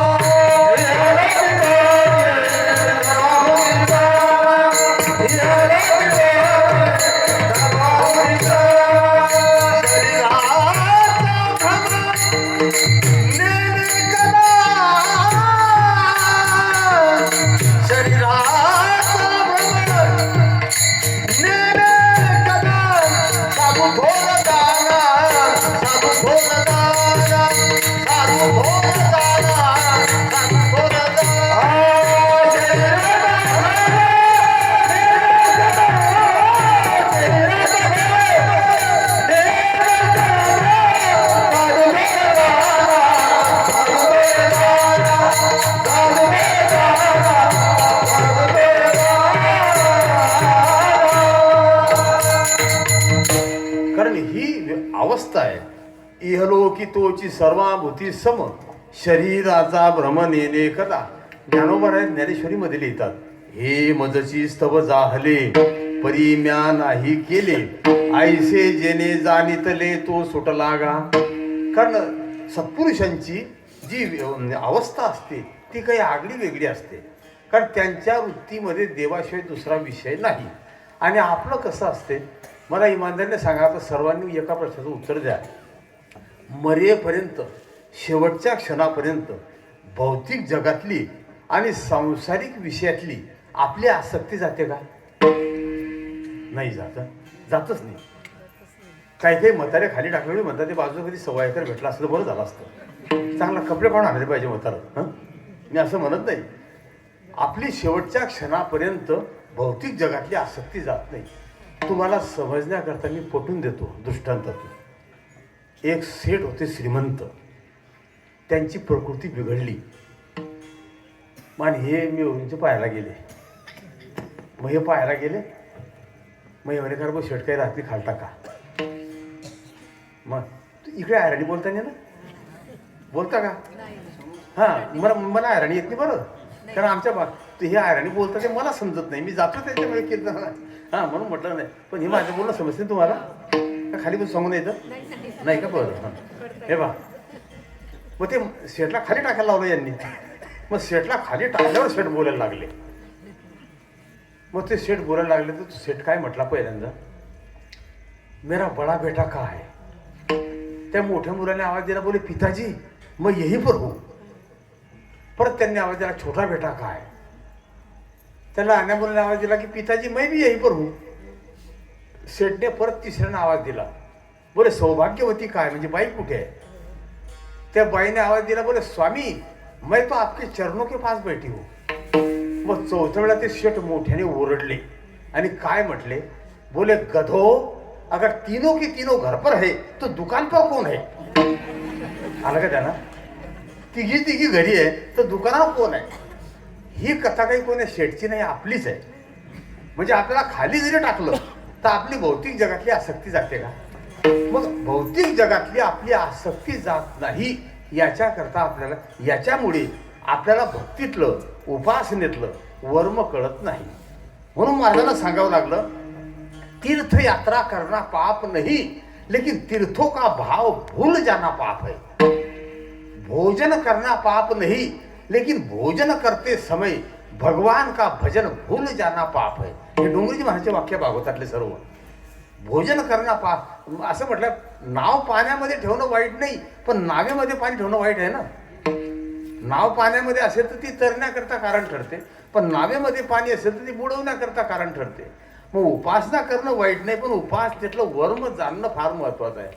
अवस्था आहे. इहलोकी तोची सर्वाभूती सम, शरीराचा भ्रम नेने कदा. ज्ञानोबा ज्ञानेश्वरी मध्ये लिहितात, हे मजची स्तव जाहले, परी म्या नाही केले, ऐसे जेने जाणितले तो सुटलागा. कारण सत्पुरुषांची जी अवस्था असते ती काही आगळी वेगळी असते, कारण त्यांच्या वृत्तीमध्ये देवाशिवाय दुसरा विषय नाही. आणि आपलं कसं असते, मला इमानदारीने सांगा, तर सर्वांनी एका प्रश्नाचं उत्तर द्या. मरेपर्यंत शेवटच्या क्षणापर्यंत भौतिक जगातली आणि सांसारिक विषयातली आपली आसक्ती जाते का? नाही जातच नाही. काही काही म्हातारे खाली टाकले म्हणतात ते बाजूला कधी सव्वा एकर भेटला असतं बरं झालं असतं, चांगला कपडे पाहून आणले पाहिजे म्हातारं. मी असं म्हणत नाही. आपली शेवटच्या क्षणापर्यंत भौतिक जगातली आसक्ती जात नाही. तुम्हाला समजण्याकरता मी पटवून देतो दृष्टांतातून. एक सेठ होते श्रीमंत, त्यांची प्रकृती बिघडली. मग हे मिळूनचे पाहायला गेले. मग हे पाहायला गेले, मग म्हणे का शेठ काही रात्री खालता का? मग इकडे आयराणी बोलता नाही ना, बोलता का? हां, मला आयराणी येत नाही बरं, कारण आमच्या हे आयराणी बोलता ते मला समजत नाही. मी जातो त्याच्यामुळे कीर्तन, हां म्हणून म्हटलं नाही. पण हे माझं बोलणं समजते तुम्हाला का? खाली पण सांगून येतं नाही का? बरं. हां हे बा, मग ते शेठला खाली टाकायला लावलं यांनी. मग शेठला खाली टाकल्यावर शेठ बोलायला लागले. मग ते शेठ बोलायला लागले तर शेठ काय म्हटला पहिल्यांदा, मेरा बडा बेटा का है? त्या मोठ्या मुलाने आवाज दिला, बोले पिताजी मैं यही पर हूँ. परत त्यांनी आवाज दिला, छोटा बेटा का है? त्याला अन्या मुलाने आवाज दिला की पिताजी मैं भी यही पर हूँ. शेठने परत तिसऱ्याने आवाज दिला, बोले सौभाग्यवती काय, म्हणजे बाई कुठे आहे? त्या बाईने आवाज दिला, बोले स्वामी मैं तो आपके चरणों के पास बैठी हूँ. मग चौथ्या वेळा ते शेठ मोठ्याने ओरडले आणि काय म्हटले, बोले गधो अगर तीनों के तीनों घर पर है तो दुकान पर कौन है? आलं का त्यांना? तिघी घरी आहे तर दुकानावर कोण आहे? ही कथा काही कोणी शेठची नाही, आपलीच आहे. म्हणजे आपल्याला खाली जरी टाकलं तर आपली भौतिक जगातली आसक्ती जाते का? मग भौतिक जगातली आपली आसक्ती जात नाही याच्याकरता आपल्याला, याच्यामुळे आपल्याला भक्तीतलं उपासनेतलं वर्म कळत नाही. म्हणून महाराजांना सांगावं लागलं, तीर्थयात्रा करना पाप नहीं लेकिन तीर्थों का भाव भूल जाना पाप है. भोजन करना पाप नहीं लेकिन भोजन करते समय भगवान का भजन भूल जाना पाप है. हे डोंगरीजी महाराजचे वाक्य भागवतातले सर्व. भोजन करणं पाप असं म्हटलं. नाव पाण्यामध्ये ठेवणं वाईट नाही, पण नावेमध्ये पाणी ठेवणं वाईट आहे ना. नाव पाण्यामध्ये असेल तर ती तरण्याकरता कारण ठरते, पण नावेमध्ये पाणी असेल तर ती बुडवण्याकरता कारण ठरते. मग उपासना करणं वाईट नाही, पण उपासनेतलं वर्म जाणणं फार महत्वाचं आहे.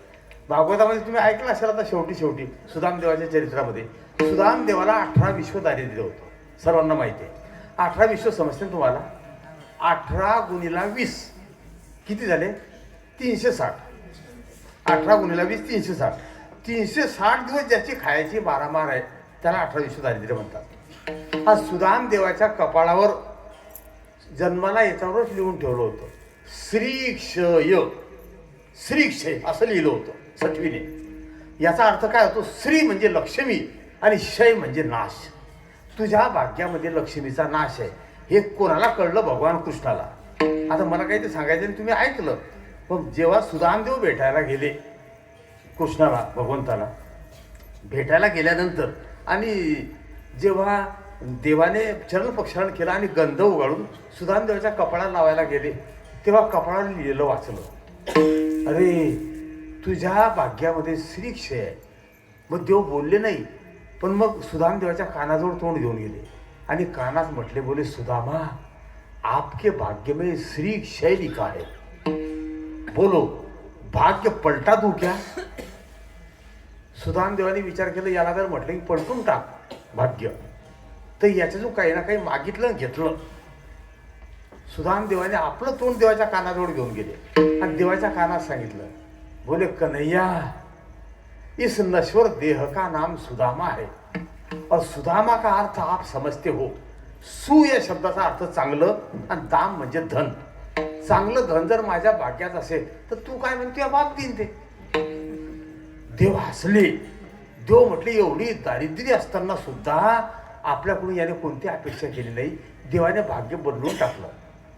भागवतामध्ये तुम्ही ऐकलं असेल आता शेवटी सुदामदेवाच्या चरित्रामध्ये सुदामदेवाला 18 विश्व दारिद्र्य होतं, सर्वांना माहिती आहे. 18 विश्व समजते तुम्हाला? 18 गुणिला 20 किती झाले? 360. 18 गुणिला 20 360. 360 दिवस ज्याची खायची मारामार आहे त्याला 18 विश्व दारिद्र्य म्हणतात. हा सुदामदेवाच्या कपाळावर जन्माला याच्यावरच लिहून ठेवलं होतं, श्रीक्षय. श्रीक्षय असं लिहिलं होतं सटवीने. याचा अर्थ काय होतो? श्री म्हणजे लक्ष्मी आणि क्षय म्हणजे नाश. तुझ्या भाग्यामध्ये लक्ष्मीचा नाश आहे हे कोणाला कळलं? भगवान कृष्णाला. आता मला काही ते सांगायचं आणि तुम्ही ऐकलं. पण जेव्हा सुदामदेव भेटायला गेले कृष्णाला, भगवंताला भेटायला गेल्यानंतर, आणि जेव्हा देवाने चरण प्रक्षालन केलं आणि गंध उगाळून सुदामदेवाच्या कपाळाला लावायला गेले, तेव्हा कपाळाला लिहिलं वाचलं, अरे तुझ्या भाग्यामध्ये श्रीक्षय आहे. मग देव बोलले नाही, पण मग सुदामदेवाच्या कानाजवळ तोंड घेऊन गेले आणि कानात म्हटले, बोले सुदामा आपके भाग्य में श्रीक्षय लिखा है, बोलो भाग्य पलटा दूं क्या? सुदामदेवाने विचार केला, याला जर म्हटलं की पलटून टाक भाग्य, तर याच्यातून काही ना काही मागितलं घेतलं. सुदामदेवाने आपलं तोंड देवाच्या कानाजवळ घेऊन गेले आणि देवाच्या कानात सांगितलं, बोले कन्हैया इस नश्वर देह का नाम सुदामा है और सुदामा का अर्थ आप समझते हो. सु या शब्दाचा अर्थ चांगलं आणि दाम म्हणजे धन. चांगलं धन जर माझ्या भाग्यात असेल तर तू काय म्हणतो या बाप देईन ते. देव हसले. देव म्हटले, एवढी दारिद्र्य असताना सुद्धा आपल्याकडून याने कोणती अपेक्षा केली नाही. देवाने भाग्य बदलून टाकलं,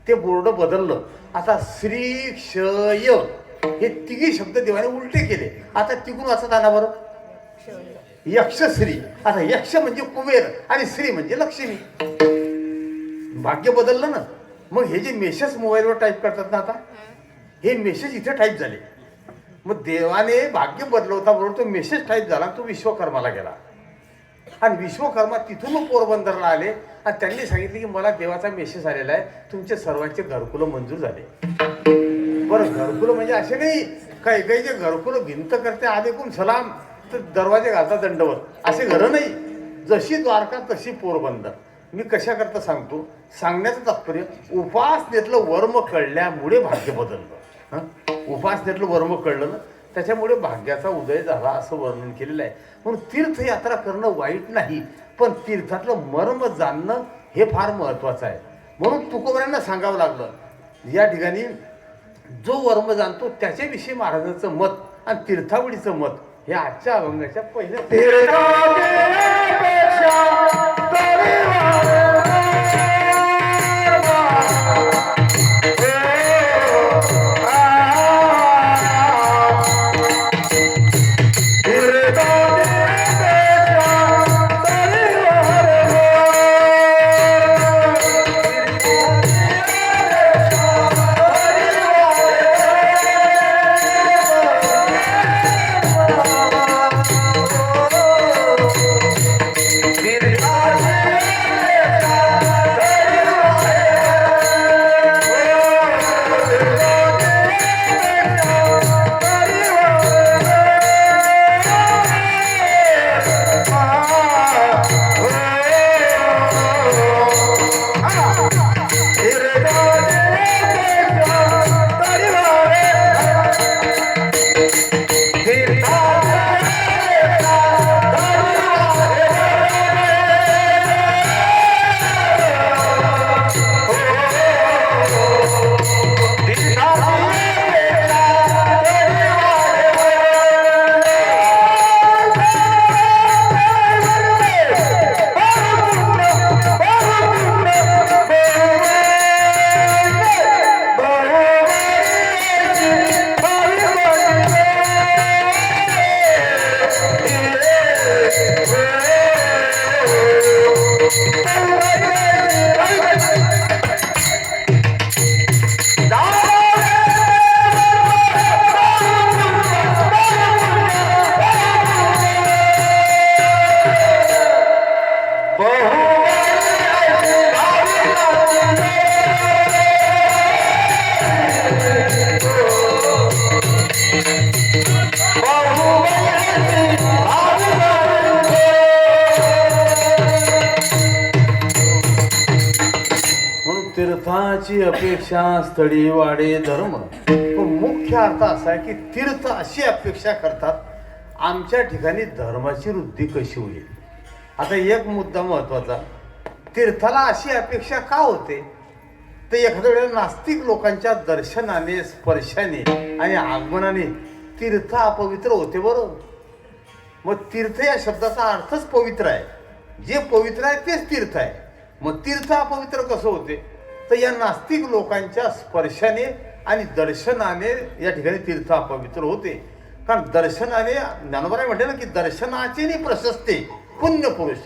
ते बोर्ड बदललं. आता श्री क्षय हे तिघी शब्द देवाने उलटे केले. आता तिकून वाचत आणा बरं. यक्षश्री. आता यक्ष म्हणजे कुबेर आणि श्री म्हणजे लक्ष्मी. भाग्य बदललं ना. मग हे जे मेसेज मोबाईलवर टाईप करतात ना, आता हे मेसेज इथे टाईप झाले. मग देवाने भाग्य बदलवता बरोबर तो मेसेज टाईप झाला. तो विश्वकर्माला गेला आणि विश्वकर्मा तिथून मग पोरबंदरला आले आणि त्यांनी सांगितले की मला देवाचा मेसेज आलेला आहे, तुमचे सर्वांचे घरकुलं मंजूर झाले. बरं, घरकुलं म्हणजे असे नाही काही काही जे घरकुलं भिंत करते आलेकुम सलाम तर दरवाजे घालता दंडवत, असे घरं नाही. जशी द्वारका तशी पोरबंदर. मी कशा करता सांगतो, सांगण्याचं तात्पर्य उपासनेतलं वर्म कळल्यामुळे भाग्य बदललं. उपासनेतलं वर्म कळलं ना, त्याच्यामुळे भाग्याचा उदय झाला असं वर्णन केलेलं आहे. म्हणून तीर्थयात्रा करणं वाईट नाही, पण तीर्थातलं मर्म जाणणं हे फार महत्त्वाचं आहे. म्हणून तुकोबऱ्यांना सांगावं लागलं, या ठिकाणी जो वर्म जाणतो त्याच्याविषयी महाराजांचं मत आणि तीर्थावळीचं मत हे आजच्या अभंगाच्या पहिल्या तीर्थाची अपेक्षा स्थळी वाढे धर्म. पण मुख्य अर्थ असा आहे की तीर्थ अशी अपेक्षा करतात आमच्या ठिकाणी धर्माची वृद्धी कशी होईल. आता एक मुद्दा महत्वाचा, तीर्थाला अशी अपेक्षा का होते तर एखाद्या वेळेला नास्तिक लोकांच्या दर्शनाने स्पर्शाने आणि आगमनाने तीर्थ अपवित्र होते. बरोबर, मग तीर्थ या शब्दाचा अर्थच पवित्र आहे. जे पवित्र आहे तेच तीर्थ आहे. मग तीर्थ अपवित्र कसं होते तर या नास्तिक लोकांच्या स्पर्शाने आणि दर्शनाने या ठिकाणी तीर्थ अपवित्र होते. कारण दर्शनाने ज्ञानोबा म्हणते ना की दर्शनाचे प्रशस्ते पुण्य पुरुष.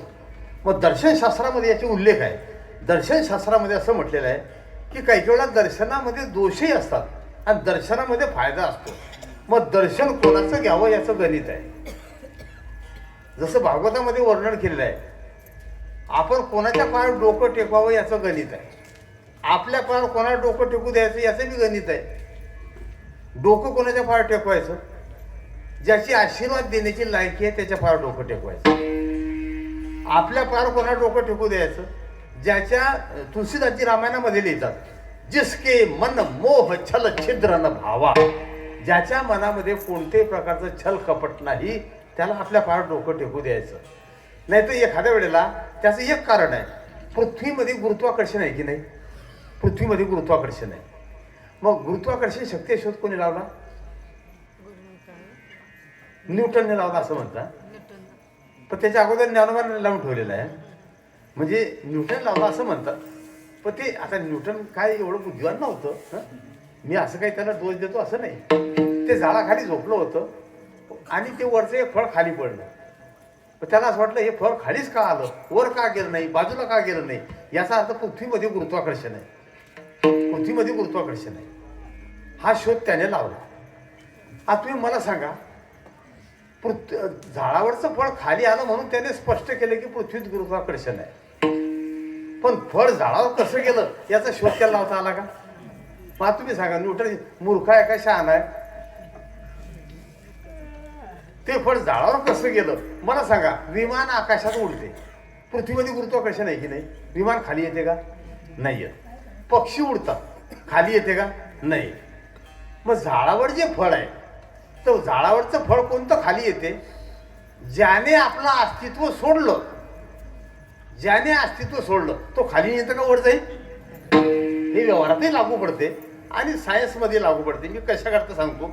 मग दर्शनशास्त्रामध्ये याचे उल्लेख आहे. दर्शनशास्त्रामध्ये असं म्हटलेलं आहे की काही वेळा दर्शनामध्ये दोषही असतात आणि दर्शनामध्ये फायदा असतो. मग दर्शन कोणाचं घ्यावं याचं गणित आहे. जसं भागवतामध्ये वर्णन केलेलं आहे, आपण कोणाच्या पायावर डोकं टेकवावं याचं गणित आहे. आपल्या पायावर कोणाला डोकं टेकू द्यायचं याचं बी गणित आहे. डोकं कोणाच्या पायावर टेकवायचं, ज्याची आशीर्वाद देण्याची लायकी आहे त्याच्या पायावर डोकं टेकवायचं. आपल्या पायावर कोणाला डोकं टेकू द्यायचं, ज्याच्या तुलसीदासजी रामायणामध्ये लिहितात, जिसके मन मोह छल छिद्र न भावा. ज्याच्या मनामध्ये कोणत्याही प्रकारचं छल कपट नाही त्याला आपल्या पायावर डोकं टेकू द्यायचं. नाही तर एखाद्या वेळेला त्याचं एक कारण आहे, पृथ्वीमध्ये गुरुत्वाकर्षण आहे की नाही. पृथ्वीमध्ये गुरुत्वाकर्षण आहे. मग गुरुत्वाकर्षण शक्ती शोध कोणी लावला? न्यूटनने लावला असं म्हणतात. पण त्याच्या अगोदर ज्ञानोबाने लावून ठेवलेलं आहे. म्हणजे न्यूटन लावला असं म्हणतात. पण ते आता न्यूटन काय एवढं बुद्धिवान नव्हतं. मी असं काही त्याला दोष देतो असं नाही. ते झाडाखाली झोपलं होतं आणि ते वरचं एक फळ खाली पडलं पण त्याला असं वाटलं हे फळ खालीच का आलं, वर का गेलं नाही, बाजूला का गेलं नाही. याचा अर्थ पृथ्वीमध्ये गुरुत्वाकर्षण आहे, पृथ्वीमध्ये गुरुत्वाकर्षण आहे. हा शोध त्याने लावला. आता तुम्ही मला सांगा, झाडावरचं फळ खाली आलं म्हणून त्याने स्पष्ट केलं की पृथ्वीत गुरुत्वाकर्षण आहे. पण फळ झाडावर कसं गेलं याचा शोध त्याला लावता आला का? मग तुम्ही सांगा, न्यूटन मूर्ख आहे का शहाणा आहे? ते फळ झाडावर कसं गेलं मला सांगा. विमान आकाशात उडते, पृथ्वीमध्ये गुरुत्वाकर्षण आहे की नाही? विमान खाली येते का? नाही येत. पक्षी उडतात, खाली येते का? नाही. मग झाडावर जे फळ आहे, तर झाडावरचं फळ कोणतं खाली येते? ज्याने आपलं अस्तित्व सोडलं, ज्याने अस्तित्व सोडलं तो खाली येतं का वर जाईल? हे व्यवहारातही लागू पडते आणि सायन्समध्ये लागू पडते. मी कशा करता सांगतो.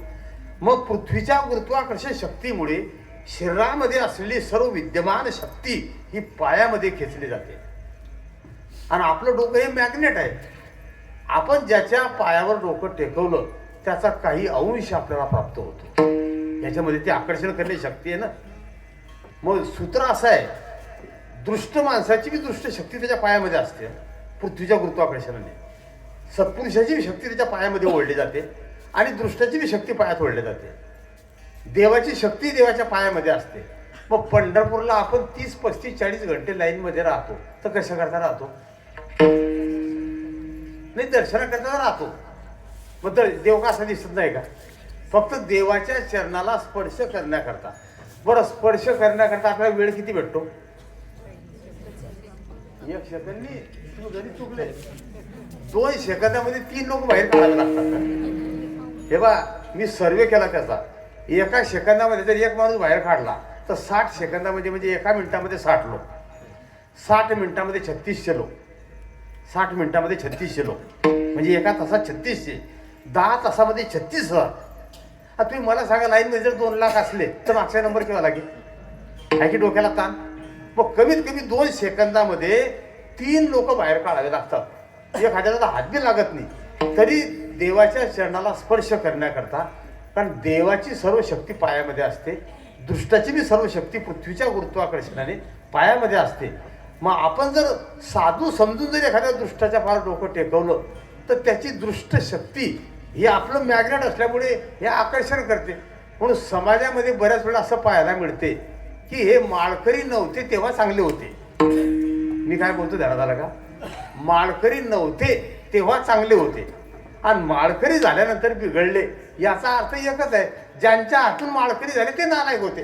मग पृथ्वीच्या गुरुत्वाकर्षण शक्तीमुळे शरीरामध्ये असलेली सर्व विद्यमान शक्ती ही पायामध्ये खेचली जाते. आणि आपलं डोकं हे मॅग्नेट आहे. आपण ज्याच्या पायावर डोकं टेकवलं त्याचा काही अंश आपल्याला प्राप्त होतो. याच्यामध्ये ती आकर्षण करण्याची शक्ती आहे ना. मग सूत्र असं आहे, दृष्ट माणसाची बी दृष्ट शक्ती त्याच्या पायामध्ये असते पृथ्वीच्या गुरुत्वाकर्षणाने. सत्पुरुषाची बी शक्ती त्याच्या पायामध्ये ओढली जाते आणि दृष्टाची बी शक्ती पायात ओढली जाते. देवाची शक्ती देवाच्या पायामध्ये असते. मग पंढरपूरला आपण 30, 35, 40 घंटे लाईनमध्ये राहतो तर कशा करता राहतो? नाही, दर्शनाकरता राहतो. मग तर देव का असा दिसत नाही का? फक्त देवाच्या चरणाला स्पर्श करण्याकरता. बरं, स्पर्श करण्याकरता आपल्याला वेळ किती भेटतो? 1 सेकंदनी तुम्ही घरी चुकले. 2 सेकंदामध्ये 3 लोक बाहेर काढावे लागतात का? हे बा, मी सर्वे केला त्याचा. 1 सेकंदामध्ये जर एक माणूस बाहेर काढला तर 60 सेकंदामध्ये म्हणजे 1 मिनिटामध्ये 60 लोक, 60 मिनिटामध्ये 3600 लोक, 60 मिनिटामध्ये 3600 लोक म्हणजे 1 तासात 3600, 10 तासामध्ये 36,000. आता तुम्ही मला सांगा, लाईनमध्ये जर 2 लाख असले तर मागचा नंबर केव्हा लागेल? आहे की डोक्याला ताण? मग कमीत कमी 2 सेकंदामध्ये 3 लोक बाहेर काढावे लागतात. एखाद्याला हातबी लागत नाही तरी देवाच्या चरणाला स्पर्श करण्याकरता. कारण देवाची सर्व शक्ती पायामध्ये असते, दृष्टाची बी सर्व शक्ती पृथ्वीच्या गुरुत्वाकर्षणाने पायामध्ये असते. मग आपण जर साधू समजून जर एखाद्या दृष्टाच्या फार डोकं टेकवलं तर त्याची दृष्ट शक्ती ही आपलं मॅग्नेट असल्यामुळे हे आकर्षण करते. म्हणून समाजामध्ये बऱ्याच वेळा असं पाहायला मिळते की हे माळकरी नव्हते तेव्हा चांगले होते. मी काय बोलतो ध्यानात आलं का? माळकरी नव्हते तेव्हा चांगले होते आणि माळकरी झाल्यानंतर बिघडले. याचा अर्थ एकच आहे, ज्यांच्या हातून माळकरी झाले ते नालायक होते.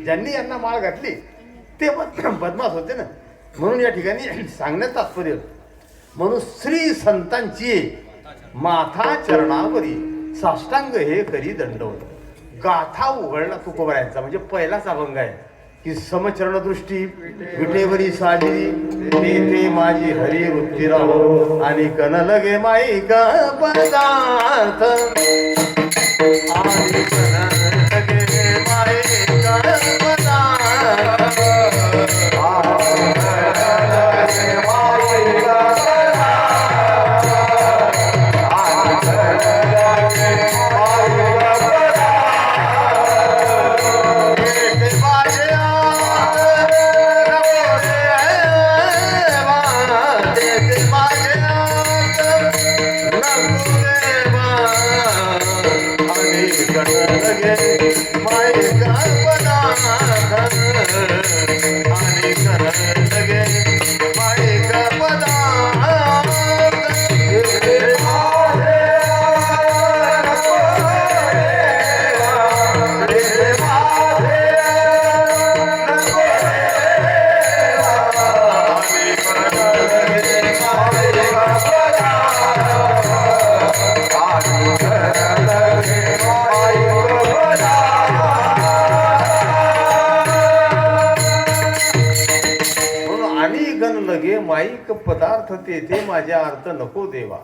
ज्यांनी यांना माळ घातली ते बदमाश होते ना. म्हणून या ठिकाणी सांगण्यात तात्पर्य, म्हणून श्री संतांची माथा चरणावरी साष्टांग हे करी दंडवत. गाथा उघडला तुकोबरायांचा म्हणजे पहिलाच अभंग आहे की समचरण दृष्टी विटेवरी साजरी तेथे माझी हरी वृत्ती राहो आणि कन लगे माईका पदार्थ आणि कन लगे माईका पदार्थ माईक पदार्थ तेथे माझ्या अर्थ नको देवा.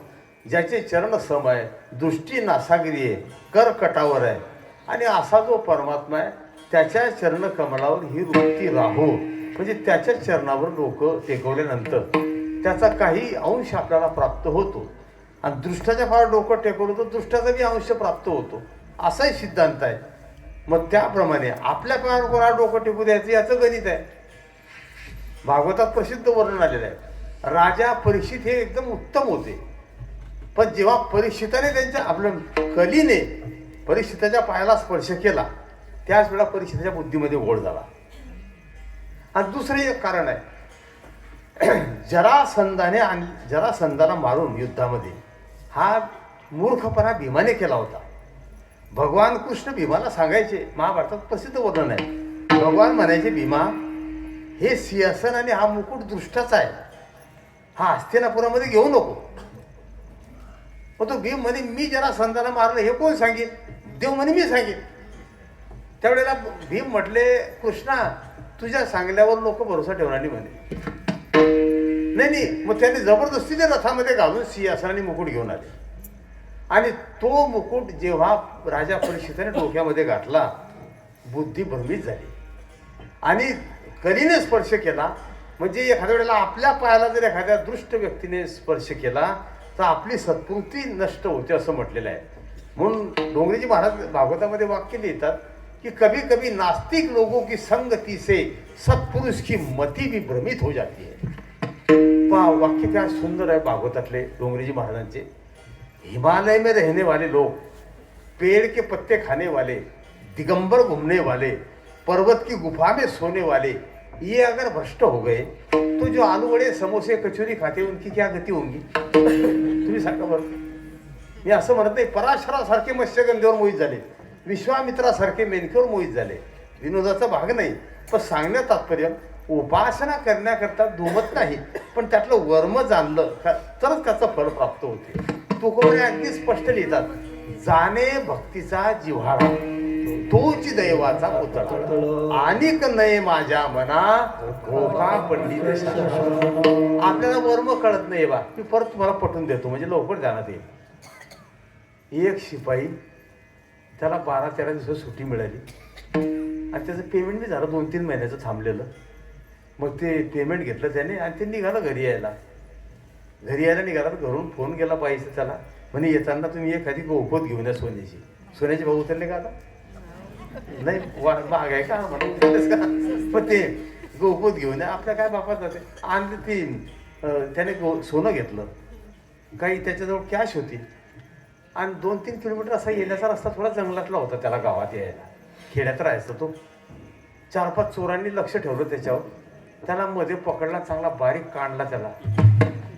ज्याचे चरण सम आहे, दृष्टी नासागिरी आहे, कर कटावर आहे आणि असा जो परमात्मा आहे त्याच्या चरण कमलावर ही वृत्ती राहो. म्हणजे त्याच्या चरणावर डोकं टेकवल्यानंतर त्याचा काही अंश आपल्याला प्राप्त होतो आणि दृष्टाच्या फार डोकं टेकवलं तर दृष्टाचा बी अंश प्राप्त होतो. असाही सिद्धांत आहे. मग त्याप्रमाणे आपल्या पायावर कोणा डोकं टिकू द्यायचं याचं गणित आहे. भागवतात प्रसिद्ध वर्णन आलेलं आहे. राजा परीक्षित हे एकदम उत्तम होते, पण जेव्हा परीक्षिताने त्यांच्या आपलं कलीने परीक्षिताच्या पायाला स्पर्श केला त्याच वेळा परीक्षिताच्या बुद्धीमध्ये घोळ झाला. आणि दुसरं एक कारण आहे, जरासंधाला मारून युद्धामध्ये हा मूर्खपणा भीमाने केला होता. भगवान कृष्ण भीमाला सांगायचे, महाभारतात प्रसिद्ध वर्णन आहे, भगवान म्हणायचे भीमा हे सिंहासन आणि हा मुकुट दृष्टाचा आहे, हा हस्तिनापुरामध्ये घेऊ नको. मग तो भीम म्हणे मी जरासंधाला मारलं हे कोण सांगेल? देव म्हणे मी सांगेन. त्यावेळेला भीम म्हटले कृष्णा तुझ्या सांगल्यावर लोक भरोसा ठेवणार नाही म्हणे. नाही मग त्याने जबरदस्तीने रथामध्ये घालून सिंहासनाने मुकुट घेऊन आले. आणि तो मुकुट जेव्हा राजा परीक्षिताने डोक्यामध्ये घातला बुद्धी भ्रमित झाली आणि कलीने स्पर्श केला. म्हणजे एखाद्या वेळेला आपल्या पायाला जर एखाद्या दृष्ट व्यक्तीने स्पर्श केला तर आपली सत्पूर्ती नष्ट होते असं म्हटलेलं आहे. म्हणून डोंगरेजी महाराज भागवतामध्ये वाक्य लिहितात कि कभी कभी नास्तिक लोगों की संगति से सत्पुरुष की मति भी भ्रमित हो जाती है. वाक्य क्या सुंदर है भागवतातले डोंगरेजी महाराजांचे. हिमालय में रहने वाले लोग, पेड़ के पत्ते खाने वाले, दिगंबर घूमने वाले, पर्वत की गुफा में सोने वाले, ये अगर भ्रष्ट हो गए तो जो आलू वडे समोसे कचोरी खाते उनकी क्या गती होगी? तुम्ही सांगा बरं. मी असं म्हणत नाही, पराशरासारखे मत्स्यगंधेवर मोहित झाले, विश्वामित्रासारखे मेनकेवर मोहित झाले, विनोदाचा भाग नाही. पण सांगण्यात तात्पर्य उपासना करण्याकरता दुमत नाही, पण त्यातलं वर्म जाणलं तरच त्याचं फळ प्राप्त होते. तुकोबरे अगदी स्पष्ट लिहितात, जाणे भक्तीचा जिव्हाळा तोच दैवाचा पुतळा, अनेक नये माझ्या मना घोका पंडित. आपल्याला वर्म कळत नाही बा, मी परत तुम्हाला पटवून देतो म्हणजे लवकर जाण्यात येईल. एक शिपाई त्याला 12-13 दिवस सुट्टी मिळाली आणि त्याचं पेमेंट बी झालं 2-3 महिन्याचं थांबलेलं. मग ते पेमेंट घेतलं त्याने आणि ते निघालं घरी यायला निघाला. तर घरून फोन केला पाहिजे त्याला, म्हणे येताना तुम्ही एखादी गोपत घेऊन या सोन्याची. सोन्याचे भाऊ उतरले का आता? नाही महाग आहे का म्हणून उतरलेस का? पण ते गोपत घेऊन या आपल्या काय बापात जाते. आणि ती त्याने सोनं घेतलं, काही त्याच्याजवळ कॅश होती आणि 2-3 किलोमीटर असा येण्याचा रस्ता थोडा जंगलातला होता त्याला गावात यायला. खेड्यात राहायचं तो. 4-5 चोरांनी लक्ष ठेवलं त्याच्यावर, त्याला मध्ये पकडला, चांगला बारीक काढला त्याला,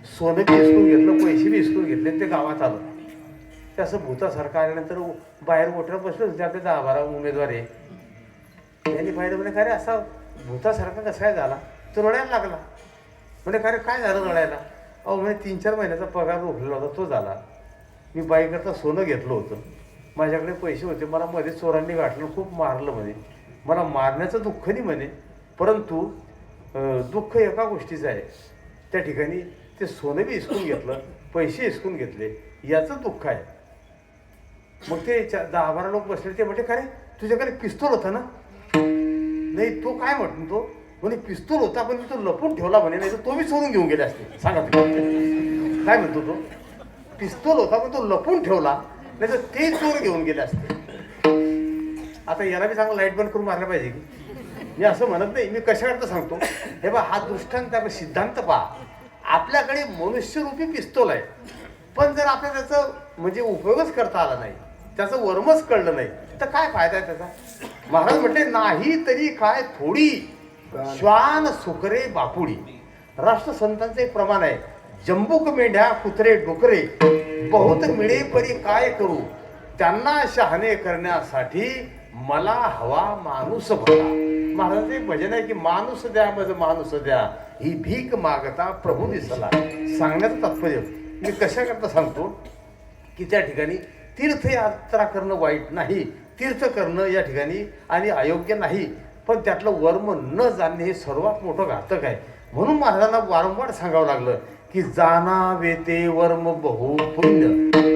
सोनं बी हिसकून घेतलं, पैसे बी हिसकून घेतले, ते गावात आलं. ते असं भूतासारखं आल्यानंतर बाहेर ओटऱ्यात बसले होते आपले 10-12 उमेदवार आहे. त्यांनी पाहिलं, म्हणे काय रे असा भूतासारखा कसा काय झाला? तो रडायला लागला. म्हणे काय रे काय झालं रडायला? अहो म्हणे 3-4 महिन्याचा पगार रोखलेला होता तो झाला. मी बाईकरता सोनं घेतलं होतं, माझ्याकडे पैसे होते, मला मध्ये चोरांनी गाठलं, खूप मारलं म्हणे. मला मारण्याचं दुःख नाही म्हणे, परंतु दुःख एका गोष्टीचं आहे, त्या ठिकाणी ते सोनं बी हिसकून घेतलं, पैसे हिसकून घेतले, याचं दुःख आहे. मग ते 10-12 लोक बसले. ते म्हटले काय रे तुझ्याकडे पिस्तूल होता ना? नाही. तो काय म्हणतो? तो म्हणे पिस्तूल होता पण मी तो लपून ठेवला म्हणे, नाही तर तो बी सोडून घेऊन गेले असते. सांगा काय म्हणतो तो? पिस्तूल होता पण तो लपून ठेवला, नाही तर ते चोर घेऊन गेले असते. आता याला बी चांगलं लाईट बंद करून मारलं पाहिजे की? मी असं म्हणत नाही, मी कशाकरता सांगतो हे बा, हा दृष्टांत आपला सिद्धांत पहा. आपल्याकडे मनुष्यरूपी पिस्तूल आहे, पण जर आपल्याला त्याचं म्हणजे उपयोगच करता आला नाही, त्याचं वर्मच कळलं नाही, तर काय फायदा आहे त्याचा? महाराज म्हटले नाही तरी काय थोडी श्वान सुकरे बापुडी. राष्ट्रसंतांचं एक प्रमाण आहे, जंबूक मेंढ्या कुत्रे डुकरे बहुत मिळे परी काय करू, त्यांना शहाणे करण्यासाठी मला हवा माणूस बघा. महाराजांचं एक भजन आहे की माणूस द्या मज माणूस द्या, ही भीक मागता प्रभू दिसला. सांगण्याचं तात्पर्य मी कशाकरता सांगतो की त्या ठिकाणी तीर्थयात्रा करणं वाईट नाही, तीर्थ करणं या ठिकाणी आणि अयोग्य नाही, पण त्यातलं वर्म न जाणणे हे सर्वात मोठं घातक आहे. म्हणून महाराजांना वारंवार सांगावं लागलं की जाणावे ते वर्म बहु पुण्य.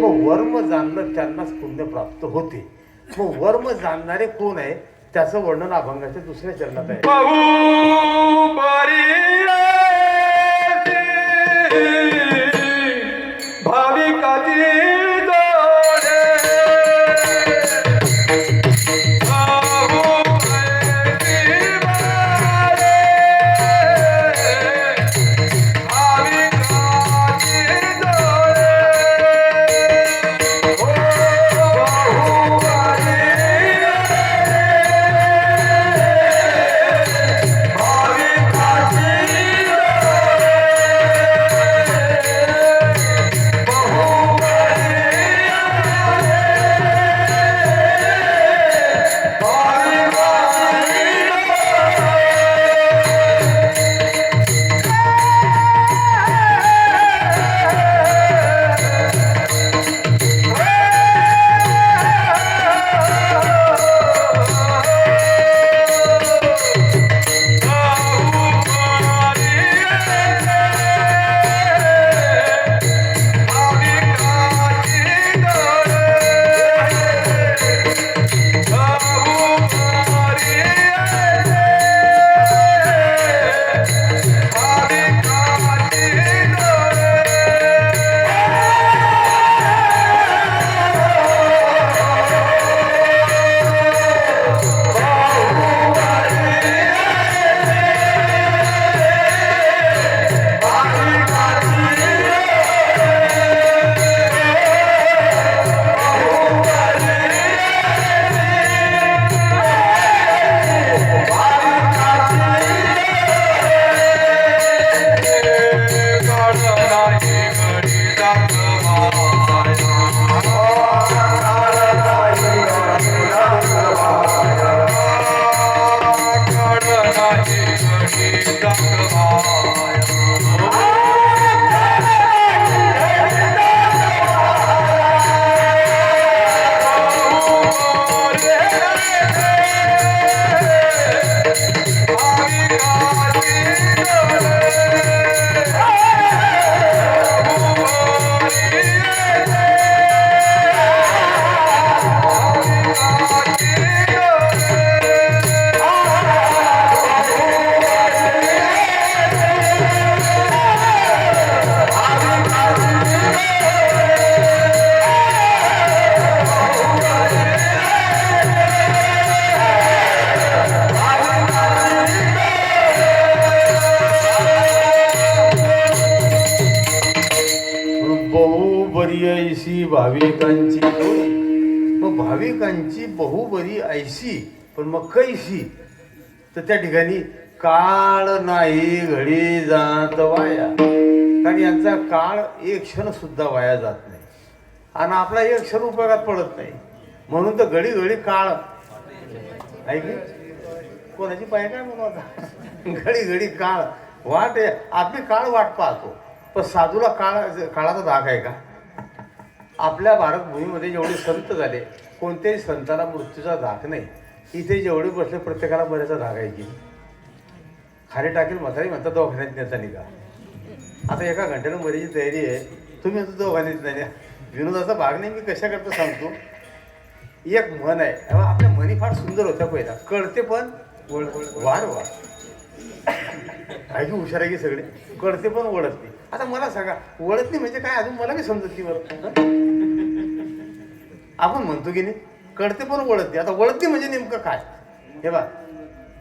मग वर्म जाणलं त्यांनाच पुण्य प्राप्त होते. मग वर्म जाणणारे कोण आहे त्याचं वर्णन अभंगाच्या 2ऱ्या चरणात आहे. भाविकाची बहुबरी ऐशी भाविकांची जोडी. मग भाविकांची बहुबरी ऐशी पण मग कैशी, तर त्या ठिकाणी काळ नाही घडी जात वाया. कारण यांचा काळ एक क्षण सुद्धा वाया जात नाही आणि आपला एक क्षण उपयोगात पडत नाही. म्हणून तर घडी घडी काळ ऐकली कोणाची पाय काय म्हणू आता, घडी घडी काळ वाट आपली काळ वाट पाहतो. पण साधूला काळाचा धाक आहे का? आपल्या भारतभूमीमध्ये जेवढे संत झाले कोणत्याही संताला मृत्यूचा धाक नाही. इथे जेवढे बसले प्रत्येकाला बऱ्याचा धाक आहे की खाली टाकेल म्हातारी म्हणतात दवाखान्यात नेता निघा. आता एका घंट्यानं मरीची तयारी आहे, तुम्ही आता दवाखान्यात नाही. विनोदाचा भाग नाही, मी कशा करता सांगतो. एक म्हण आहे, आपल्या म्हणी फार सुंदर होत्या पहिला, कळते पण वाढ वा ऐकू हुशार आहे की सगळे, कळते पण वळत नाही. आता मला सांगा वळत नाही म्हणजे काय, अजून मला बी समजत नाही बरं. आपण म्हणतो की नाही कळते पण वळत नाही. आता वळत नाही म्हणजे नेमकं काय हे बा,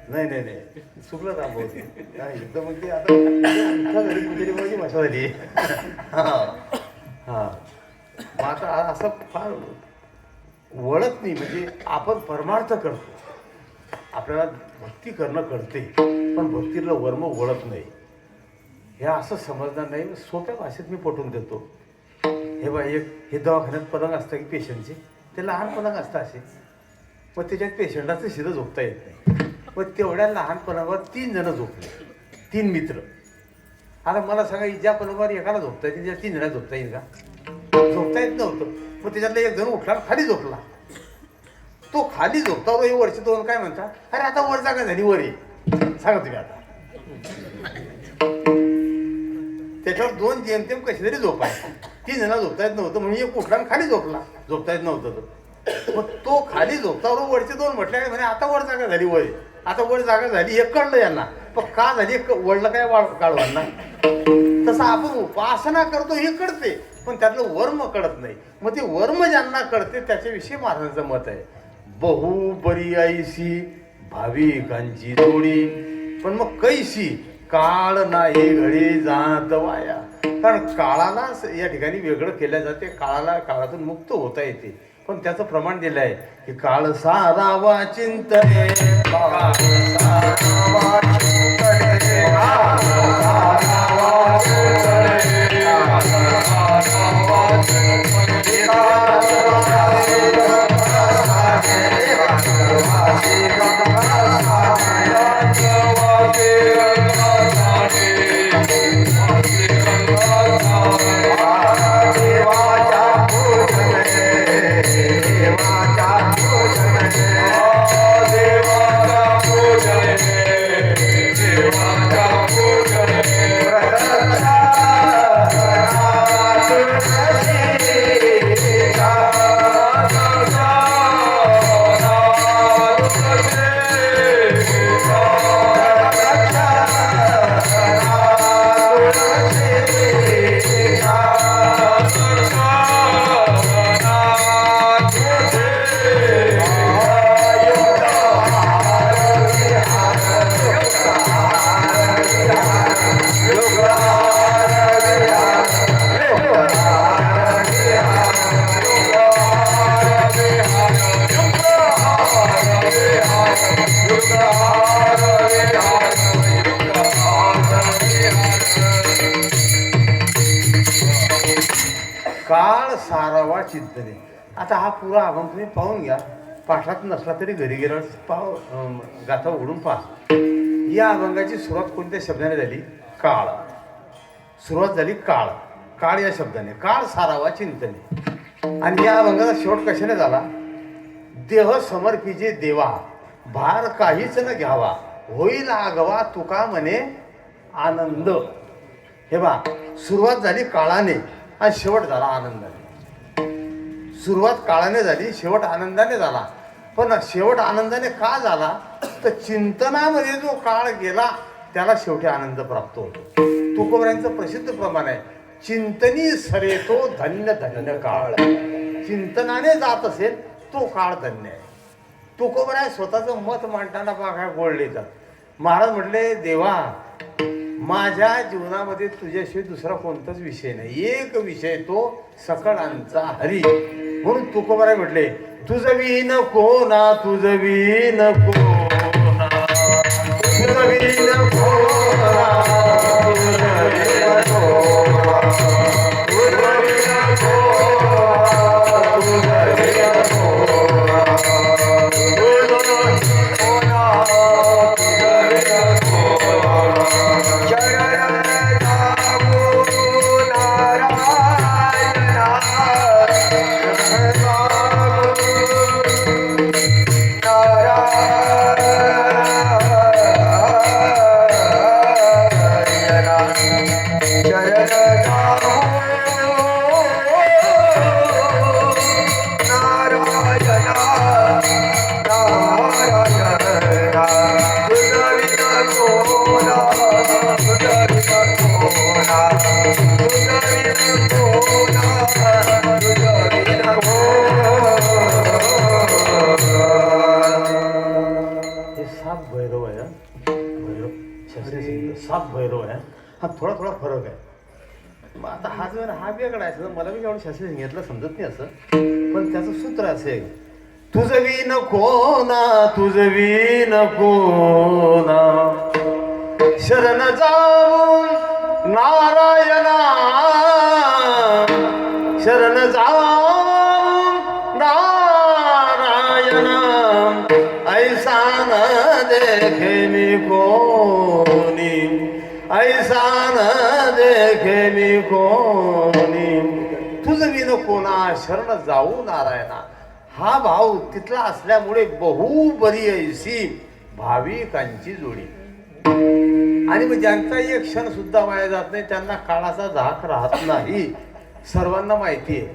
नाही नाही नाही चुकलं थांबवते एकदम म्हणजे आता घरी कुठेतरी माझी भाषा झाली. हां मग आता असं फार वळत नाही म्हणजे आपण परमार्थ करतो, आपल्याला भक्ती करणं कळते पण भक्तीला वर्म वळत नाही. हे असं समजणार नाही. सोप्या भाषेत मी पटवून देतो. हे बा एक हे दवाखान्यात पलंग असतं की पेशंटचे, ते लहान पलंग असतं असे, मग त्याच्यात पेशंटाचं शिरं झोपता येत नाही. मग तेवढ्या लहान पलंगावर 3 जण झोपले, 3 मित्र. आता मला सांगा ज्या पलंगावर एकाला झोपता येईल त्या 3 जणांना झोपता येईल का? झोपता येत नव्हतं. मग त्याच्यातला एक जण उठला खाली झोपला. तो खाली झोपता हे वरचे 2 काय म्हणतात, अरे आता वर जागा झाली वर ये. सांगा तुम्ही आता त्याच्यावर 2 जेमतेम कशी तरी झोपाय. 3 जण झोपता येत नव्हतं म्हणून एक उठला खाली झोपला, झोपता येत नव्हतं तो. मग तो खाली झोपता वरचे 2 म्हटले म्हणे आता वर जागा झाली वर ये. आता वर जागा झाली हे कळलं यांना, पण का झाली वडलं काय काढवांना. तसं आपण उपासना करतो हे कळते पण त्यातलं वर्म कळत नाही. मग ते वर्म ज्यांना कळते त्याच्याविषयी महाराजांचं मत आहे, बहुबरी ऐशी भाविकांची जोडी पण मग कैशी, काळ नाही घडी जात वाया. कारण काळाला या ठिकाणी वेगळं केलं जाते, काळातून मुक्त होता येते. पण त्याचं प्रमाण दिलं आहे की काळ सारावा चिंतने, काळ सारावा चिंतने, काळ सारावा चिंतने, काळ सारावा चिंतने, काळ सारावा काळ सारावा चिंतने. आता हा पुरा अभंग तुम्ही पाहून घ्या, पाठात नसला तरी घरी गेल्यावर गाथा उघडून पहा. या अभंगाची सुरुवात कोणत्या शब्दाने झाली? काळ. सुरुवात झाली काळ, काळ या शब्दाने, काळ सारावा चिंतने. आणि या अभंगाचा शेवट कशाने झाला? देह समर्पिजे देवा, भार काहीच न घ्यावा, होईल आगवा तुका म्हणे आनंद. हे बा, सुरुवात झाली काळाने आणि शेवट झाला आनंदाने. सुरुवात काळाने झाली, शेवट आनंदाने झाला. पण शेवट आनंदाने का झाला? तर चिंतनामध्ये जो काळ गेला त्याला शेवटी आनंद प्राप्त होतो. तुकोबऱ्यांचं प्रसिद्ध प्रमाण आहे, चिंतनी सरेतो धन्य धन्य काळ. चिंतनाने जात असेल तो काळ धन्य आहे. तुकोबराय स्वतःचं मत मांडताना बघा गोळले तर महाराज म्हटले, देवा माझ्या जीवनामध्ये तुझ्याशिवाय दुसरा कोणताच विषय नाही. एक विषय तो सकळांचा हरी. म्हणून तुकोबाराय म्हटले, तुझं विन कोणा, तुझं विन कोणा, तुझं विन कोणा, तुझं विन कोणा, तुझं विन कोणा, तुझं विन कोणा, तुझं विन कोणा. साप भैरव आहे. हा थोडा थोडा फरक आहे. मग आता हा जर हा वेगळा आहे, मला बी एवढं शास्त्री सांगितलं समजत नाही असं, पण त्याचं सूत्र असेल, तुझं विन कोणा, तुझं विन कोणा, शरण जाऊन नारायणा, शरण जाऊन नारायणा, ऐसा न देखे मी कोणी, ऐसा न देखे मी कोणी, तुझं विन कोणा, शरण जाऊ नारायणा. हा भाव तिथला असल्यामुळे बहुबरी ऐसी भाविकांची जोडी. आणि मग ज्यांचा एक क्षण सुद्धा वाया जात नाही, त्यांना काळाचा धाक राहत नाही. सर्वांना माहिती आहे,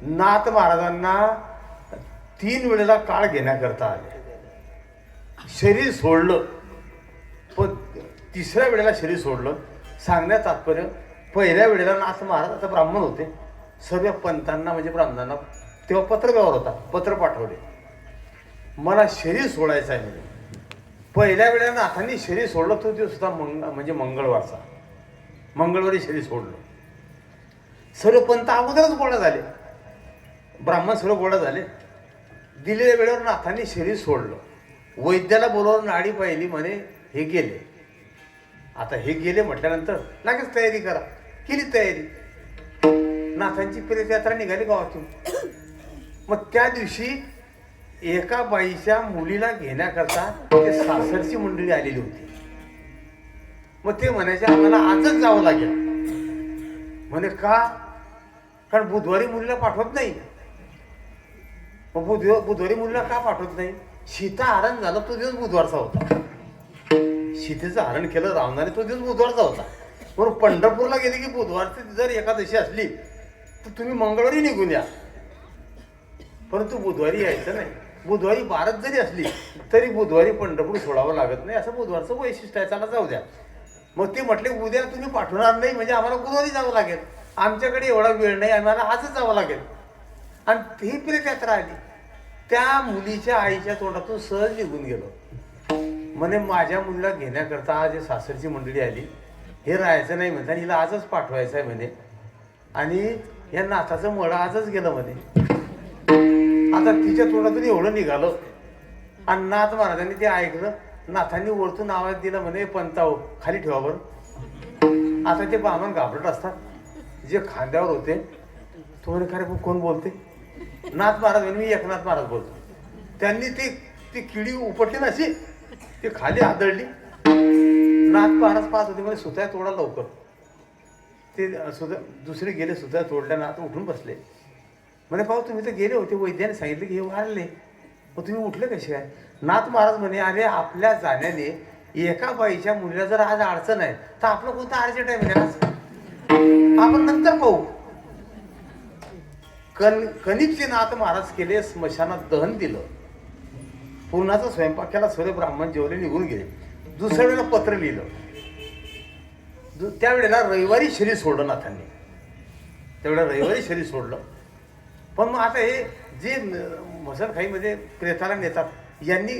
नाथ महाराजांना 3 वेळेला काळ घेण्याकरता आले. शरीर सोडलं, पण 3ऱ्या वेळेला शरीर सोडलं. सांगण्यात तात्पर्य, पहिल्या वेळेला नाथ महाराज आता ब्राह्मण होते, सर्व पंथांना म्हणजे ब्राह्मणांना तेव्हा पत्र व्यवहार होता, पत्र पाठवले, मला शरीर सोडायचं आहे म्हणजे. पहिल्या वेळेला नाथांनी शरीर सोडलं, तो दिवस होता म्हणजे मंगळवारचा. मंगळवारी शरीर सोडलं. सर्व पंथ अगोदरच गोळा झाले, ब्राह्मण सर्व गोळा झाले. दिलेल्या वेळेवर नाथांनी शरीर सोडलं. वैद्याला बोलावून नाडी पाहिली, म्हणे हे गेले. आता हे गेले म्हटल्यानंतर लगेच तयारी करा. केली तयारी. नाथांची प्रेतयात्रा निघाली गावातून. मग त्या दिवशी एका बाईच्या मुलीला घेण्याकरता ते सासरची मंडळी आलेली होती. मग ते म्हणायचे आम्हाला आजच जावं लागेल. म्हणे का? कारण बुधवारी मुलीला पाठवत नाही. मग बुधवारी मुलीला का पाठवत नाही? सीता हरण झालं तो दिवस बुधवारचा होता. सीतेचं हरण केलं रावणाने, तो दिवस बुधवारचा होता. म्हणून पंढरपूरला गेले की बुधवारची जर एकादशी असली तर तुम्ही मंगळवारी निघून या, परंतु बुधवारी यायचं नाही. बुधवारी बारात जरी असली तरी बुधवारी पंढरपूर सोडावं लागत नाही, असं बुधवारचं वैशिष्ट्य आहे. त्याला जाऊ द्या. मग ते म्हटले उद्या तुम्ही पाठवणार नाही म्हणजे आम्हाला बुधवारी जावं लागेल. आमच्याकडे एवढा वेळ नाही, आम्हाला आजच जावं लागेल. आणि ही प्रेतयात्रा आली. त्या मुलीच्या आईच्या तोंडातून सहज निघून गेलो. म्हणे माझ्या मुलीला घेण्याकरता आज सासरची मंडळी आली, हे राहायचं नाही म्हणतात, हिला आजच पाठवायचं आहे म्हणे. आणि या नाथाचं मळ आजच गेलं म्हणे. आता तिच्या तोंडातून एवढं निघालं आणि नाथ महाराजांनी ते ऐकलं. नाथांनी वरतून आवाज दिला, म्हणे पंताव खाली ठेवा बरं. आता ते ब्राह्मण घाबरट असतात, जे खांद्यावर होते. तो म्हणे खरे कोण बोलते? नाथ महाराज म्हणे मी एकनाथ महाराज बोलतो. त्यांनी ती किडी उपटली ना अशी, ती खाली आदळली. नाथ महाराज पाहत होते, म्हणजे सुताय तोडा लवकर. ते सुद्धा दुसरे गेले, सुताय तोडल्या. नाथ उठून बसले. म्हणे पाहू तुम्ही तर गेले होते, वैद्याने सांगितले की हे वारले, मग तुम्ही उठले कसे काय? नाथ महाराज म्हणे अरे आपल्या जाण्याने एका बाईच्या मुलीला जर आज अडचण आहे तर आपलं कोणतं अर्जंट आहे म्हणजे आज आपण नंतर पाहू. कणिकचे नाथ महाराज केले, स्मशानात दहन दिलं. पूर्णाचा स्वयंपाक केला, सर्व ब्राह्मण जेवले, निघून गेले. दुसऱ्या वेळेला पत्र लिहिलं. त्यावेळेला रविवारी शरीर सोडलं नाथांनी. त्यावेळेला रविवारी शरीर सोडलं. पण मग आता हे जे मसलखाईमध्ये प्रेताला नेतात, यांनी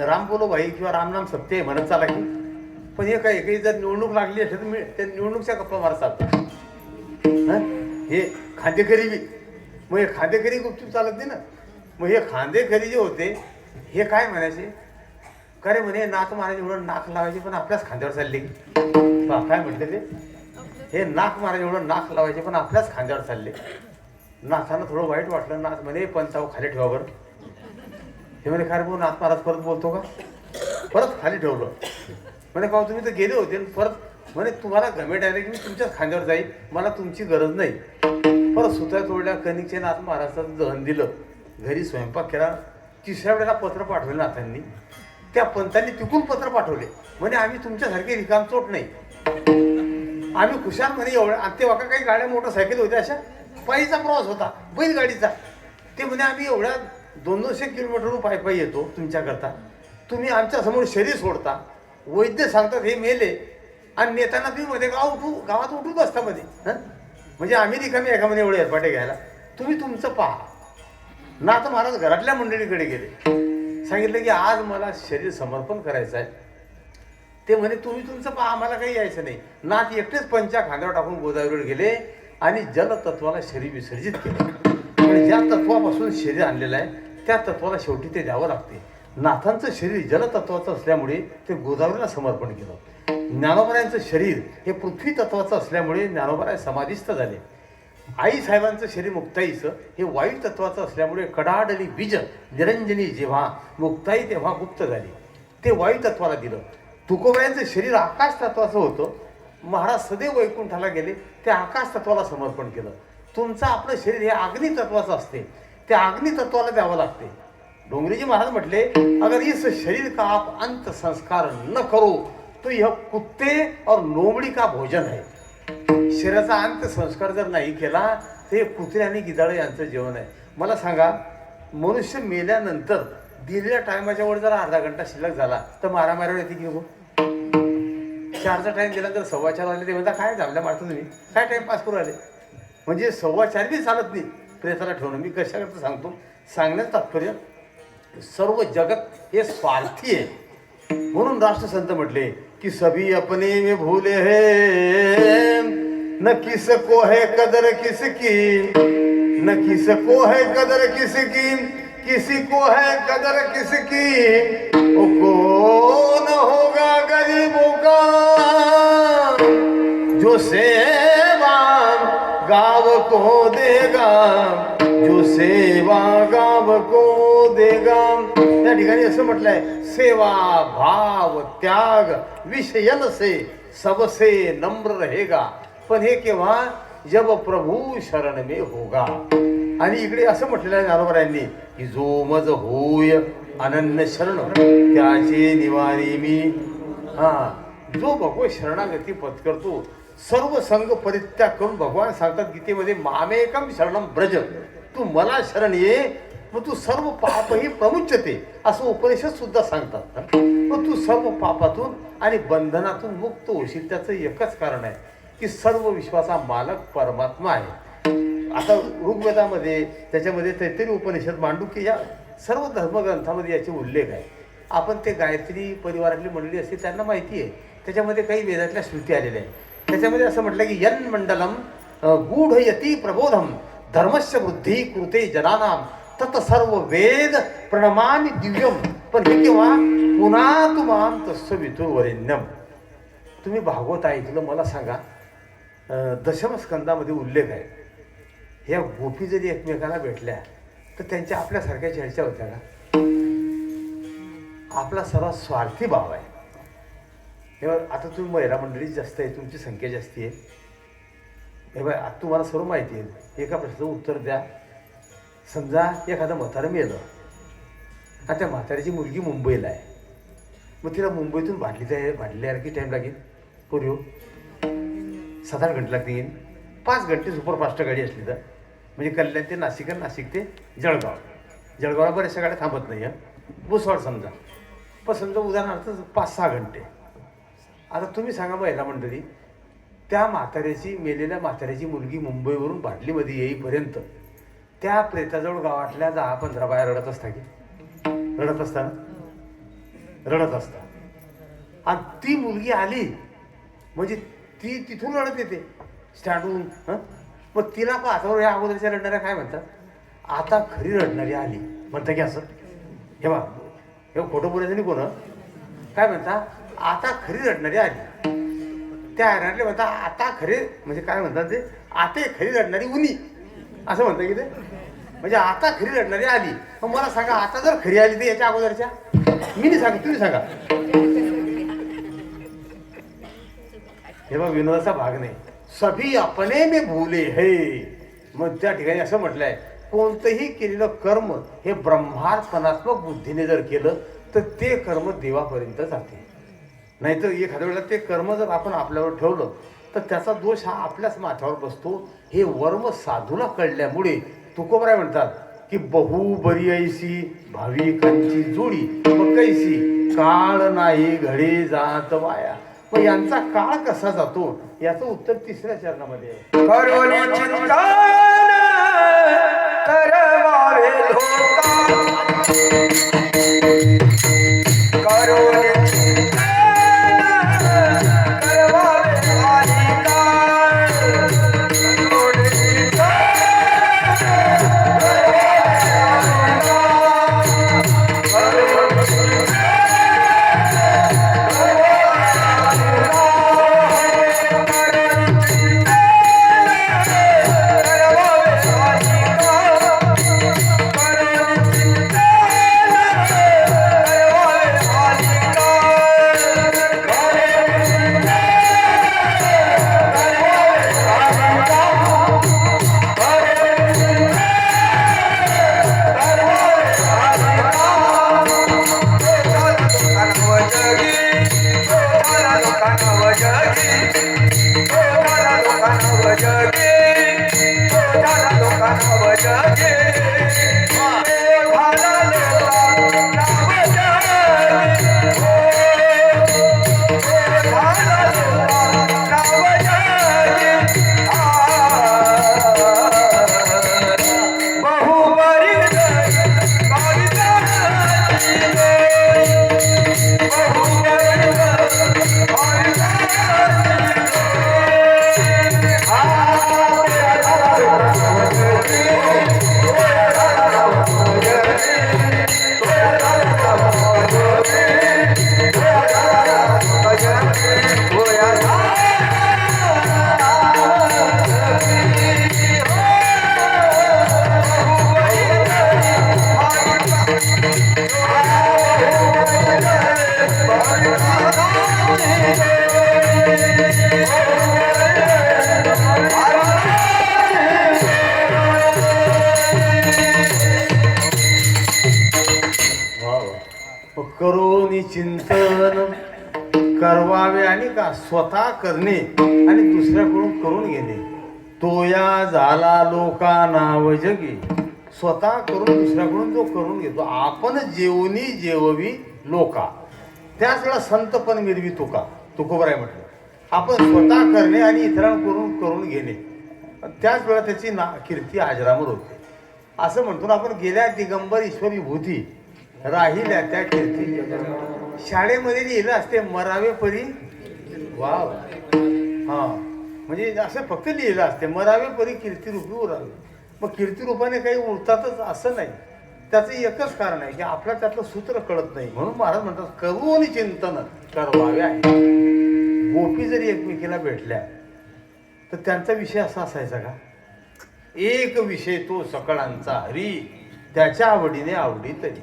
राम बोलो भाई किंवा रामनाम सत्य आहे म्हणत चाला की पण हे काही काही जर निवडणूक लागली असेल तर मी त्या निवडणूकच्या गप्पा मारत चालतो. हे खांदेकरी बी मग हे खांदेकरी गुपचूप चालत नाही ना. मग हे खांदेकरी जे होते हे काय म्हणायचे, का रे म्हणे नाक महाराज एवढं नाक लावायचे पण आपल्याच खांद्यावर चालले. काय म्हटले ते, हे नाक महाराज एवढं नाक लावायचे पण आपल्याच खांद्यावर चालले. नाथांना थोडं वाईट वाटलं. नाथ म्हणे पंचाव खाली ठेवा बरं. हे म्हणे काय भाऊ नाथ महाराज परत बोलतो का, परत खाली ठेवलं. म्हणे का तुम्ही तर गेले होते परत. म्हणे तुम्हाला गमे डायरेक्ट मी तुमच्याच खांद्यावर जाईल, मला तुमची गरज नाही. परत सुत्या तोडल्या, कणिकचे नाथ महाराजांचं दहन दिलं, घरी स्वयंपाक केला. तिसऱ्या वेळेला पत्र पाठवलं नाथांनी. त्या पंतांनी तिकून पत्र पाठवले, म्हणे आम्ही तुमच्यासारखे रिकामचोट नाही, आम्ही खुशाल म्हणे एवढ्या. आणि तेव्हा काही गाड्या मोटरसायकल होत्या, अशा पायीचा प्रवास होता बैलगाडीचा. ते म्हणे आम्ही एवढ्या 200 किलोमीटरवरून पायी पायी येतो तुमच्याकरता, तुम्ही आमच्यासमोर शरीर सोडता. वैद्य सांगतात हे मेले आणि नेताना तुम्ही मध्ये गावात उठून बसता मध्ये. म्हणजे आम्ही रिकामी एका मध्ये एवढे एरपाटे घ्यायला, तुम्ही तुमचं पहा. नाथ महाराज घरातल्या मंडळीकडे गेले, सांगितलं की आज मला शरीर समर्पण करायचं आहे. ते म्हणे तुम्ही तुमचं पहा, आम्हाला काही यायचं नाही. नाथ एकटेच पंचा खांद्यावर टाकून गोदावरीवर गेले आणि जलतत्वाला शरीर विसर्जित केलं. आणि ज्या तत्वापासून शरीर आणलेलं आहे त्या तत्वाला शेवटी ते द्यावं लागते. नाथांचं शरीर जलतत्वाचं असल्यामुळे ते गोदावरीला समर्पण केलं. ज्ञानोबरायांचं शरीर हे पृथ्वी तत्वाचं असल्यामुळे ज्ञानोबराय समाधिस्थ झाले. आई साहेबांचं शरीर मुक्ताईचं हे वायू तत्वाचं असल्यामुळे कडाडली बीज निरंजनी जेव्हा मुक्ताई तेव्हा गुप्त झाली, ते वायू तत्वाला दिलं. तुकोबायांचं शरीर आकाश तत्वाचं होतं, महाराज सदैव वैकुंठाला गेले, ते आकाश तत्वाला समर्पण केलं. तुमचं आपलं शरीर हे अग्नी तत्वाचं असते, ते अग्नी तत्वाला द्यावं लागते. डोंगरीजी महाराज म्हटले, अगर इस शरीर का आप अंत संस्कार न करो तो यह कुत्ते और लोमड़ी का भोजन है. शरीराचा अंत संस्कार जर नाही केला तर हे कुत्रे आणि गिधाडे यांचं जेवण आहे. मला सांगा, मनुष्य मेल्यानंतर दिलेल्या टायमाच्या वर जर अर्धा घंटा शिल्लक झाला तर मारामारीवर येते की हो. 4चा टाइम दिल्यानंतर 4:15 वाजले, ते म्हणता काय झालं मारतो तुम्ही, काय टाइम पास करू आले. म्हणजे 4:15 बी चालत नाही प्रेताला ठेवणं. मी कशाकरता सांगतो, सांगण्याचं तात्पर्य सर्व जगत हे स्वार्थी आहे. म्हणून राष्ट्रसंत म्हटले की सभी अपने में भूले है, न किस को है कदर किसकी, न किस को है कदर किसकी, किसी को है कदर किसकी. ओ कौन होगा गरीबों का जो सेवा गाँव को देगा, जो सेवा गाँव को देगा. त्या ठिकाणी असं म्हटलंय, सेवा भाव त्याग विषयन से सबसे नम्र रहेगा. पण हे केव्हा, जब प्रभू शरण में होगा. आणि इकडे असं म्हटलेलं आहे ज्ञानोबरायांनी की जो मज होय अनन्य शरण त्याचे निवारी मी. जो भगवत शरणागती पत्करतो, सर्व संघ परित्याग करून, भगवान सांगतात गीतेमध्ये मामेकम शरणम ब्रज, तू मला शरण ये मग तू सर्व पापही प्रमुच्यते, असं उपनिषद सुद्धा सांगतात. मग तू सर्व पापातून आणि बंधनातून मुक्त होशील. त्याचं एकच कारण आहे की सर्व विश्वाचा मालक परमात्मा आहे. आता ऋग्वेदामध्ये त्याच्यामध्ये तैत्तिरीय उपनिषद मांडूक्य या सर्व धर्मग्रंथामध्ये याचे उल्लेख आहे. आपण ते गायत्री परिवारातली मंडळी असते त्यांना माहिती आहे. त्याच्यामध्ये काही वेदातल्या श्रुती आलेल्या आहेत. त्याच्यामध्ये असं म्हटलं की यन मंडलम गूढयती प्रबोधम धर्मस्य वृद्धी कृते जनानाम तत सर्व वेद प्रणमामि दिव्यम. पण हे केव्हा, पुन्हा तुमाम तस्स वितुर्वरेण्यम. तुम्ही भागवत ऐकलं, मला सांगा, दशमस्कंदामध्ये उल्लेख आहे, ह्या गोपी जरी एकमेकाला भेटल्या तर त्यांच्या आपल्यासारख्या चर्चा होत्या का. आपला सर्वात स्वार्थी भाव आहे. आता तुम्ही महिला मंडळी जास्त आहे, तुमची संख्या जास्ती आहे. हे बाय, आता तुम्हाला सर्व माहिती आहे. एका प्रश्नाचं उत्तर द्या. समजा एखादं म्हातारं मेलं आणि त्या म्हाताऱ्याची मुलगी मुंबईला आहे, मग तिला मुंबईतून भाडल्यावर किती टाईम लागेल पूर्वी? 7-8 घंटे लागतील. 5 घंटे सुपरफास्ट गाडी असली तर, म्हणजे कल्याण ते नाशिक आणि नाशिक ते जळगाव. जळगावला बऱ्याचशा गाड्या थांबत नाही. भुसावळ समजा, पण समजा उदाहरणार्थ 5-6 घंटे. आता तुम्ही सांगा महिला मंडळी, त्या मेलेल्या म्हाताऱ्याची मुलगी मुंबईवरून भाडलीमध्ये येईपर्यंत त्या प्रेताजवळ गावातल्या 10-15 बाया रडत असता की रडत असता. आणि ती मुलगी आली म्हणजे ती तिथून रडत येते स्टँडहून. मग तिला का आता या अगोदरच्या रडणाऱ्या काय म्हणतात, आता खरी रडणारी आली म्हणता की असं. हे बा हे खोटं बोलायचं नाही कोण. काय म्हणता, आता खरी रडणारी आली. त्या रडले म्हणता आता खरे म्हणजे काय म्हणतात ते, आता खरी रडणारी उनी असं म्हणतात की ते. म्हणजे आता खरी रडणारी आली. मग मला सांगा आता जर खरी आली तर याच्या अगोदरच्या, मी नाही सांगा तुम्ही सांगा. हे बघ विनोदाचा भाग नाही. सभी अपने में भूले है. मग त्या ठिकाणी असं म्हटलंय, कोणतंही केलेलं कर्म हे ब्रह्मार्पणात्मक बुद्धीने जर केलं तर ते कर्म देवापर्यंत जाते. नाहीतर एखाद्या वेळेला ते कर्म जर आपण आपल्यावर ठेवलं तर त्याचा दोष हा आपल्याच माथ्यावर बसतो. हे वर्म साधूला कळल्यामुळे तुकोबराय म्हणतात की बहु बरी ऐसी भाविकांची जोडी मग कैसी काळ नाही घडी जात वाया. मग यांचा काळ कसा जातो याचं उत्तर तिसऱ्या चरणामध्ये आहे. करोनी चिंतन करवावे लोका, करोनी चिंतन करवावे मालिका, करोनी चिंतन करोनी चिंतन करवावे आणि का स्वतः करणे आणि दुसऱ्याकडून करून घेणे. तोया झाला लोकांना जगी. स्वतः करून दुसऱ्याकडून जो करून घेतो. आपण जेवणी जेववी लोका, त्याच वेळा संत पण मिरवी तुका. तुकोबराय म्हटलं आपण स्वतः करणे आणि इतरांकडून करून घेणे, त्याच वेळा त्याची कीर्ती अजरामर होते. असं म्हणतो आपण गेल्या दिगंबर ईश्वरी भूती राहिल्या त्या कीर्ती. शाळेमध्ये लिहिलं असते मरावे परी वाव. हा म्हणजे असं फक्त लिहिलं असते मरावे परी कीर्तिरूपी उरावे. मग कीर्तिरूपाने काही उरतातच असं नाही. त्याचं एकच कारण आहे की आपल्या त्यातलं सूत्र कळत नाही. म्हणून महाराज म्हणतात करून चिंतन करवावे आहे. गोपी जरी एकमेकीला भेटल्या तर त्यांचा विषय असा असायचा का, एक विषय तो सकळांचा हरी त्याच्या आवडीने आवडी तरी.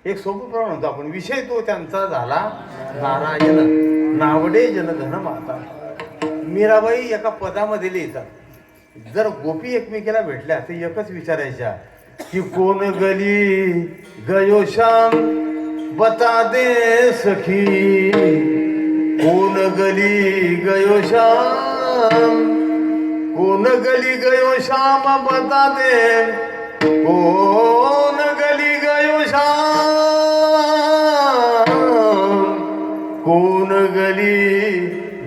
एक सोपं प्रमाण होतं आपण, विषय तो त्यांचा झाला नारायण नावडे जनधन माता. मीराबाई एका पदामध्ये लिहितात, जर गोपी एकमेकीला भेटल्या तर एकच विचारायच्या की कोण गली गयो श्याम बता दे सखी. कोण गली गयो श्याम, कोण गली गयो श्याम बता दे. कोण गली गयो श्याम, कोण गली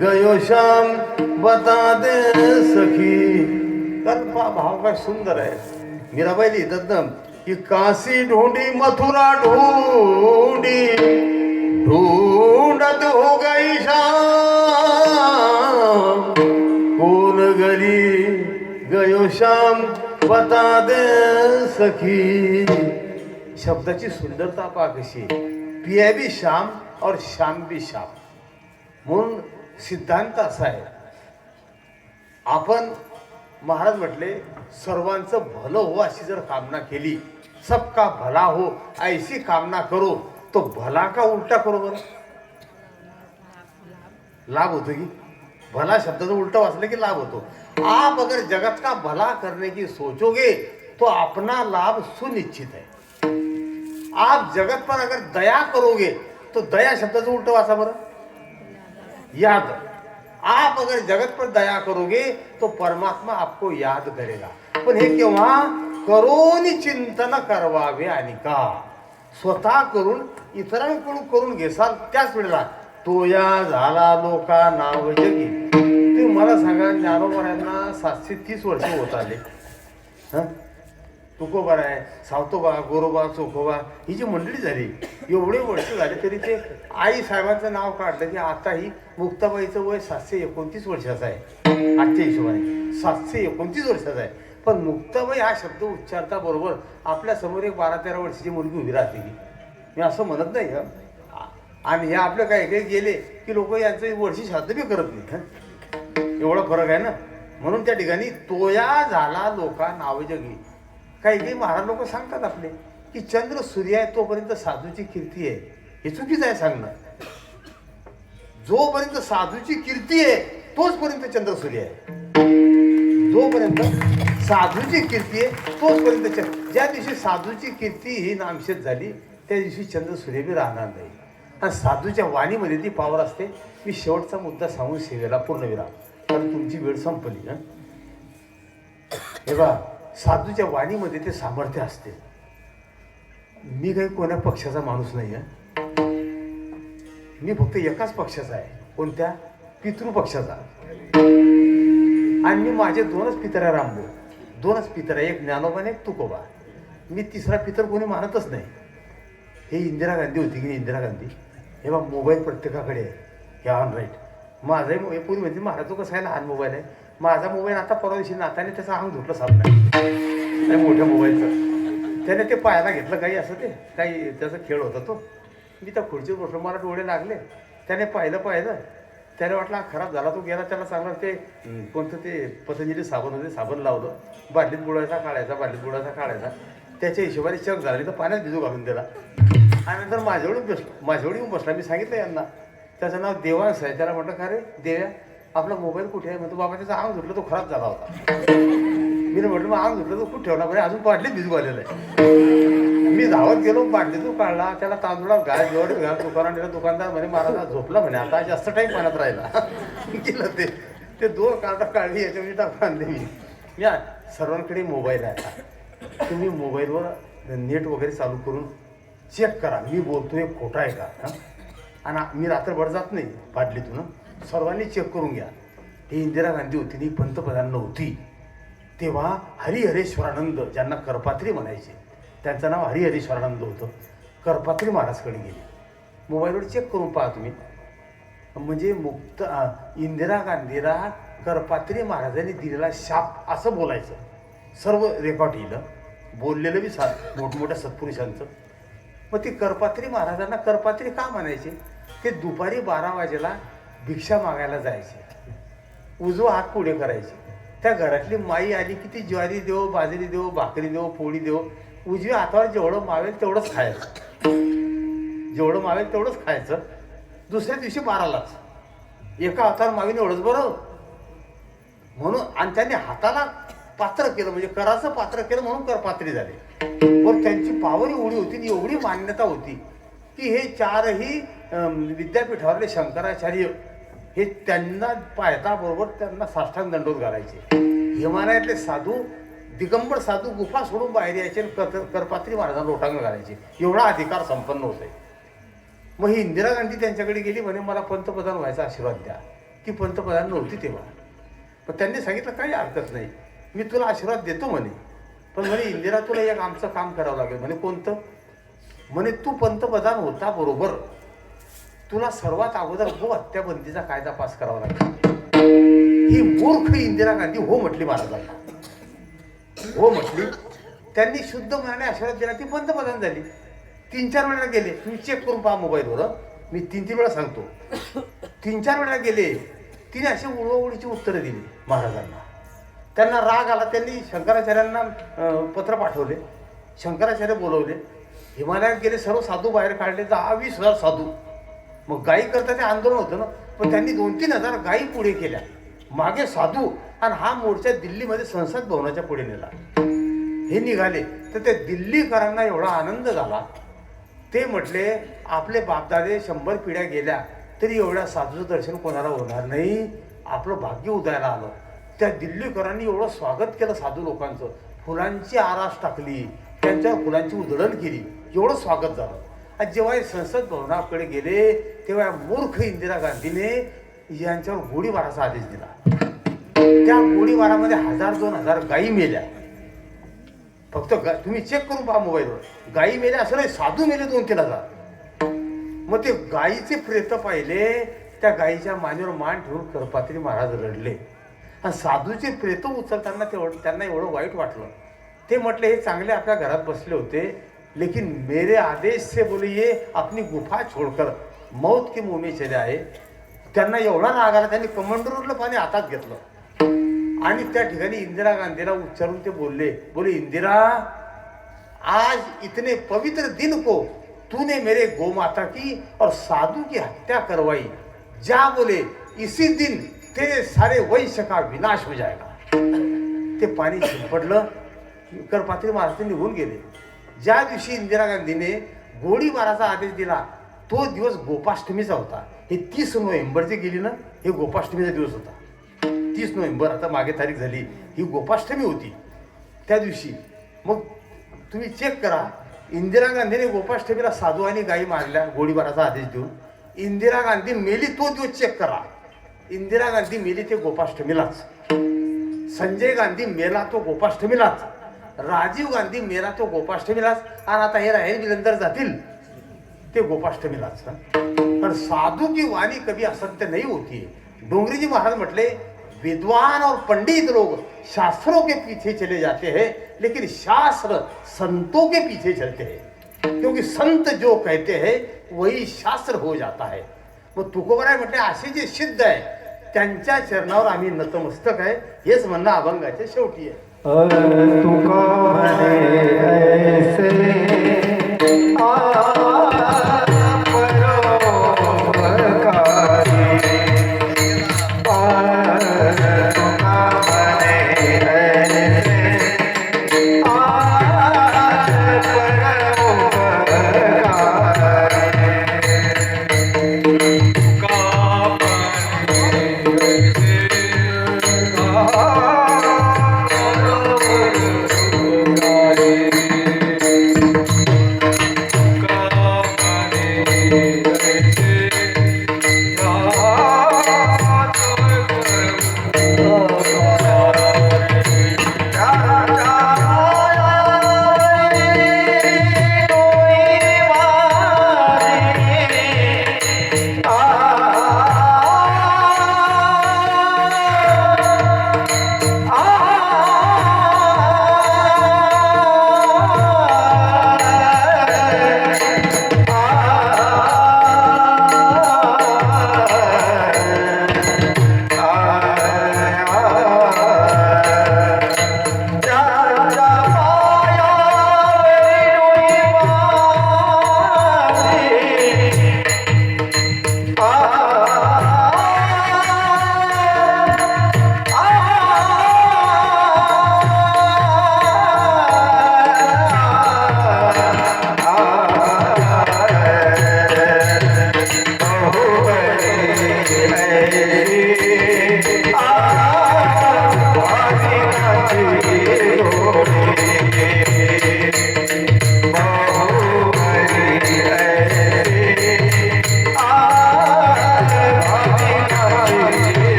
गयो श्याम बता दे सखी. तर भाव काय सुंदर आहे. मीराबाई लिहितात ना की काशी ढोंडी मथुरा ढोंडी, ढूंढत हो गई शाम, कौन गली गयो शाम बता दे सखी. शब्दाची सुंदरता पहा कशी, पिया भी शाम और शाम भी शाम. म्हणून सिद्धांत असा आहे, आपण महाराज म्हटले सर्वांचं भलं हो अशी जर कामना केली, सबका भला हो ऐसी कामना करो, तो भला का उलटा करो बरं. लाभ होतो की भला शब्दाचं उलटा वाचलं की लाभ होतो. आप अगर जगत का भला करने की सोचोगे तो अपना लाभ सुनिश्चित है. आप जगत पर अगर दया करोगे तो दया शब्दाचं उलट वाचा बरं, याद. आप अगर जगत पर दया करोगे तो परमात्मा आपको याद करेगा. पण हे केव्हा, करोनी चिंतन करवावे आणि का. स्वतः करून इतरांकडून करून घेसाल त्याच वेळेला तो या झाला लोका नाव जगी. तुम्ही मला सांगा, ज्ञानोबांना 730 वर्ष होत आले. तुकोबा आहे, सावतोबा, गोरोबा, चोखोबा ही जी मंडळी झाली, एवढे वर्ष झाले तरी ते आई साहेबांचं नाव काढलं की आता ही मुक्ताबाईचं वय 729 वर्षाचं आहे. आजच्या हिशोबाने 729 वर्षाचं आहे. पण मुक्ताबाई हा शब्द उच्चारता बरोबर आपल्या समोर एक 12-13 वर्षाची मुलगी उभी राहते की, मी असं म्हणत नाही. आणि हे आपलं काही काही गेले की लोक यांचं वर्षी श्राद्ध बी करत नाही. एवढा फरक आहे ना. म्हणून त्या ठिकाणी तोया झाला लोका नाव जगी. काही काही महाराज लोक सांगतात आपले की चंद्र सूर्य आहे तोपर्यंत साधूची कीर्ती आहे. हे चुकीचं आहे सांगणं. जोपर्यंत साधूची कीर्ती आहे तोचपर्यंत चंद्र सूर्य आहे. जोपर्यंत साधूची कीर्ती आहे तोचपर्यंत ज्या दिवशी साधूची कीर्ती ही नामशेष झाली त्या दिवशी चंद्र सूर्य बी राहणार नाही. आणि साधूच्या वाणीमध्ये ती पावर असते. मी शेवटचा मुद्दा सांगून सेवेला पूर्णविराम, कारण तुमची वेळ संपली. हे बा, साधूच्या वाणीमध्ये ते सामर्थ्य असते. मी काही कोण्या पक्षाचा माणूस नाही आहे. मी फक्त एकाच पक्षाचा आहे. कोणत्या? पितृपक्षाचा. आणि मी माझे 2च पितऱ्या रामभाऊ, 2च पितऱ्या, एक ज्ञानोबा आणि एक तुकोबा. मी तिसरा पितर कोणी मानतच नाही. हे इंदिरा गांधी होती की इंदिरा गांधी. हे बा, मोबाईल प्रत्येकाकडे आहे. हे ऑन राईट. माझाही मोबाईल पूर्वी म्हणजे महाराज तो कसा आहे, लहान मोबाईल आहे. माझा मोबाईल आता परवा दिवशी नाताने त्याचा अंग धुतलं साप नाही मोठ्या मोबाईलचं. त्याने ते पायाला घेतलं काही असं, ते काही त्याचा खेळ होता तो. मी त्या खुर्चीवर बसलो, मला डोळे लागले. त्याने पाहिलं त्याने वाटला खराब झाला. तो गेला, त्याला चांगला ते कोणतं ते पतंजली साबण होते, साबण लावलं, बाटलीत बुडायचा काढायचा. त्याच्या हिशोबाने चक झाला, तर पाण्यात भिजू घालून दिला. आणि नंतर माझ्यावर येऊन बसला. मी सांगितलं यांना, त्याचं नाव देवांश आहे. त्याला म्हटलं, का रे देव्या, आपला मोबाईल कुठे आहे? म्हणतो, बाबा त्याचा अंग धुतलं, तो खराब झाला होता. मी म्हटलं, मग अंग धुतलं तो कुठे ठेवला? म्हणजे अजून बाटलीत भिजू आलेलं आहे. मी धावत गेलो, बाटलीतून काढला, त्याला तांदूळा घाल दुकानदार म्हणे महाराजा झोपला म्हणे, आता जास्त टाईम पाण्यात राहिला. गेलं ते 2 कार्ड काढली, याच्यामध्ये टाकून आणले. मी सर्वांकडे मोबाईल आहे. आता तुम्ही मोबाईलवर नेट वगैरे चालू करून चेक करा मी बोलतोय खोटा आहे का. आणि मी रात्रभर जात नाही बाटलीतून. सर्वांनी चेक करून घ्या. ही इंदिरा गांधी होती, ही पंतप्रधान नव्हती तेव्हा. हरिहरेश्वरानंद, ज्यांना करपात्री म्हणायचे, त्यांचं नाव हरिहरेश्वरानंद होतं. करपात्री महाराजकडे गेले. मोबाईलवर चेक करून पहा तुम्ही. म्हणजे इंदिरा गांधीला करपात्री महाराजांनी दिलेला शाप असं बोलायचं. सर्व रेकॉर्ड येईल, बोललेलं बी मोठमोठ्या सत्पुरुषांचं. मग ती करपात्री महाराजांना करपात्री का म्हणायचे? ते दुपारी 12 वाजेला भिक्षा मागायला जायचे. उजवा हात पुढे करायचे. त्या घरातली माई आली की ती ज्वारी देव, बाजरी देव, भाकरी देव, पोळी देव, उजव्या हातावर जेवढं मावेल तेवढंच खायचं. दुसऱ्या दिवशी 12लाच एका हातावर मावीन एवढंच बरं म्हणून. आणि त्यांनी हाताला पात्र केलं, म्हणजे कराचं पात्र केलं म्हणून करपात्री झाले. पण त्यांची पावर एवढी होती, एवढी मान्यता होती की हे 4ही विद्यापीठावरले शंकराचार्य हे त्यांना पायताबरोबर त्यांना साष्टांग दंडोत घालायचे. हिमालयातले साधू, दिगंबर साधू गुफा सोडून बाहेर यायचे, करपात्री महाराजांना लोटांगण घालायचे. एवढा अधिकार संपन्न होते. मग ही इंदिरा गांधी त्यांच्याकडे गेली, म्हणे मला पंतप्रधान व्हायचा आशीर्वाद द्या. ती पंतप्रधान नव्हती तेव्हा. पण त्यांनी सांगितलं काही हरकत नाही, मी तुला आशीर्वाद देतो म्हणे. पण म्हणे इंदिरा, तुला एक आमचं काम करावं लागेल. म्हणे कोणतं? म्हणे तू पंतप्रधान होता बरोबर तुला सर्वात अगोदर गो हत्या बंदीचा कायदा पास करावा लागला. ही मूर्ख इंदिरा गांधी हो म्हटली महाराजांना. हो म्हटली. त्यांनी शुद्ध मनाने आशीर्वाद दिला. ती पंतप्रधान झाली. 3-4 वेळेला गेले. तुम्ही चेक करून पहा मोबाईलवर. मी 3-3 वेळा सांगतो. 3-4 वेळेला गेले. तिने अशी उडवाउडीची उत्तरं दिली महाराजांना. त्यांना राग आला. त्यांनी शंकराचार्यांना पत्र पाठवले. शंकराचार्य बोलवले. हिमालयात गेले. सर्व साधू बाहेर काढले. 10-20 हजार साधू. मग गायी करता ते आंदोलन होतं ना. पण त्यांनी 2-3 हजार गायी पुढे केल्या. मागे साधू. आणि हा मोर्चा दिल्लीमध्ये संसद भवनाच्या पुढे नेला. हे निघाले तर त्या दिल्लीकरांना एवढा आनंद झाला. ते म्हटले आपले बापदादे 100 पिढ्या गेल्या तरी एवढ्या साधूचं दर्शन कोणाला होणार नाही. आपलं भाग्य उदयाला आलं. त्या दिल्लीकरांनी एवढं स्वागत केलं साधू लोकांचं. फुलांची आरास टाकली. त्यांच्यावर फुलांची उधळण केली. एवढं स्वागत झालं. आणि जेव्हा हे संसद भवनाकडे गेले तेव्हा मूर्ख इंदिरा गांधीने यांच्यावर गोळीबाराचा आदेश दिला. त्या गोळीबारामध्ये 1000-2000 गायी मेल्या. फक्त तुम्ही चेक करून पहा मोबाईलवर. गायी मेल्या असं नाही, साधू मेले 2-3 हजार. मग ते गायीचे प्रेत पाहिले. त्या गायीच्या मानेवर मान ठेवून करपात्री महाराज रडले. आणि साधूचे प्रेत उचलताना त्यांना एवढं वाईट वाटलं. ते म्हटले हे चांगले आपल्या घरात बसले होते, लेकिन मेरे आदेश से बोले ये अपनी गुफा छोडकर मौत के मुंह में चले आए. त्यांना एवढा राग आला. त्यांनी कमंडरूरलं पाणी हातात घेतलं आणि त्या ठिकाणी इंदिरा गांधीला उच्चारून ते बोले इंदिरा, आज इतने पवित्र दिन को तूने मेरे गौ माता की और साधु की हत्या करवाई. जा बोले इसी दिन तेरे सारे वंश का विनाश हो जाएगा. ते पाणी शिंपडलं. करपात्री महाराज निघून गेले. ज्या दिवशी इंदिरा गांधीने गोळीबाराचा आदेश दिला तो दिवस गोपाष्टमीचा होता. हे 30 नोव्हेंबर जे गेली ना, हे गोपाष्टमीचा दिवस होता. 30 नोव्हेंबर आता मागे तारीख झाली. ही गोपाष्टमी होती त्या दिवशी. मग तुम्ही चेक करा. इंदिरा गांधीने गोपाष्टमीला साधू आणि गायी मारल्या गोळीबाराचा आदेश देऊन. इंदिरा गांधी मेली तो दिवस चेक करा. इंदिरा गांधी मेली ते गोपाष्टमीलाच. संजय गांधी मेला तो गोपाष्टमीलाच. राजीव गांधी मेला तो गोपाष्टमीलाच. आणि आता हे राहील विलंदर जातील ते गोपाष्टमीलाच. पण साधू की वाणी कभी असत्य नहीं होती. डोंगरीजी महाराज म्हटले विद्वान और पंडित लोग शास्त्रों के पीछे चले जाते हैं, लेकिन शास्त्र संतों के पीछे चलते हैं. क्योंकि संत जो कहते हैं वही शास्त्र हो जाता है. मग तुकोबराय म्हटले असे जे सिद्ध आहे त्यांच्या चरणावर आम्ही नतमस्तक आहे. हेच म्हणणं अभंगाच्या शेवटी आहे. तुका म्हणे ऐसे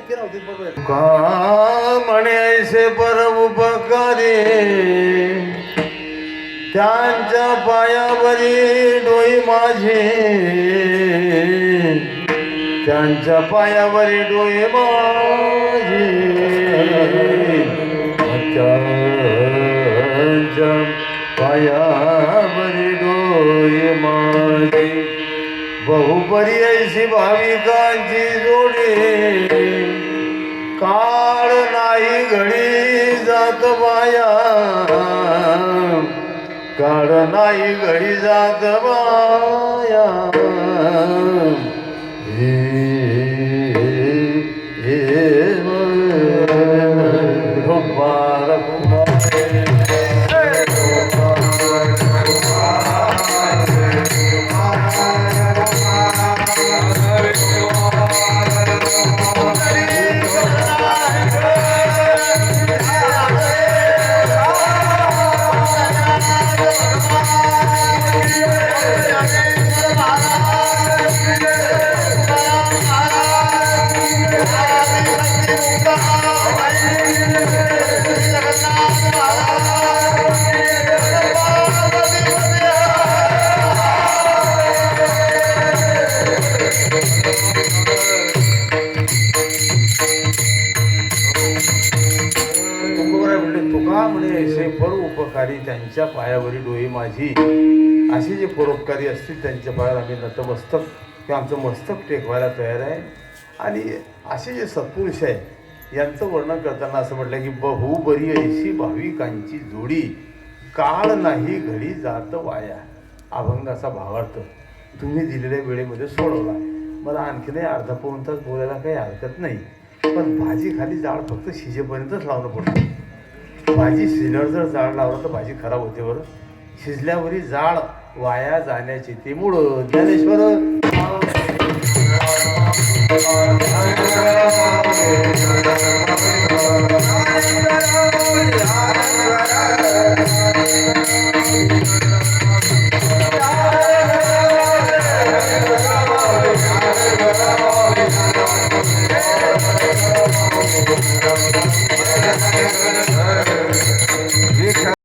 ते राहते बरोबर आहे. का म्हणे ऐसे पर उपकारी त्यांच्या पायावरी डोई माझी त्यांच्या पायावरी डोई माझी त्यांच्या पायावरी डोई माझी बहुपरी ऐशी भाविकांची जोडी काळ नाही घडी जात बाया काळ नाही घडी जात बाया हे तुका म्हणे ऐसे पर उपकारी त्यांच्या पायावरी डोई माझी असे जे परोपकारी असतील त्यांच्या पायावर आम्ही नतमस्तक किंवा आमचं मस्तक टेकवायला तयार आहे. आणि असे जे सत्पुरुष आहे यांचं वर्णन करताना असं म्हटलं की बहुबरी ऐशी भाविकांची जोडी काळ नाही घडी जात वाया. अभंगाचा भावार्थ तुम्ही दिलेल्या वेळेमध्ये सोडवला. मला आणखीनही अर्धा पाऊण तास बोलायला काही हरकत नाही, पण भाजी खाली जाळ फक्त शिजेपर्यंतच लावणं पडतं. भाजी शिजल्यावर जर जाळ लावलं तर भाजी खराब होते. बरं, शिजल्यावरही जाळ वाया जाण्याची ते मूळ ज्ञानेश्वर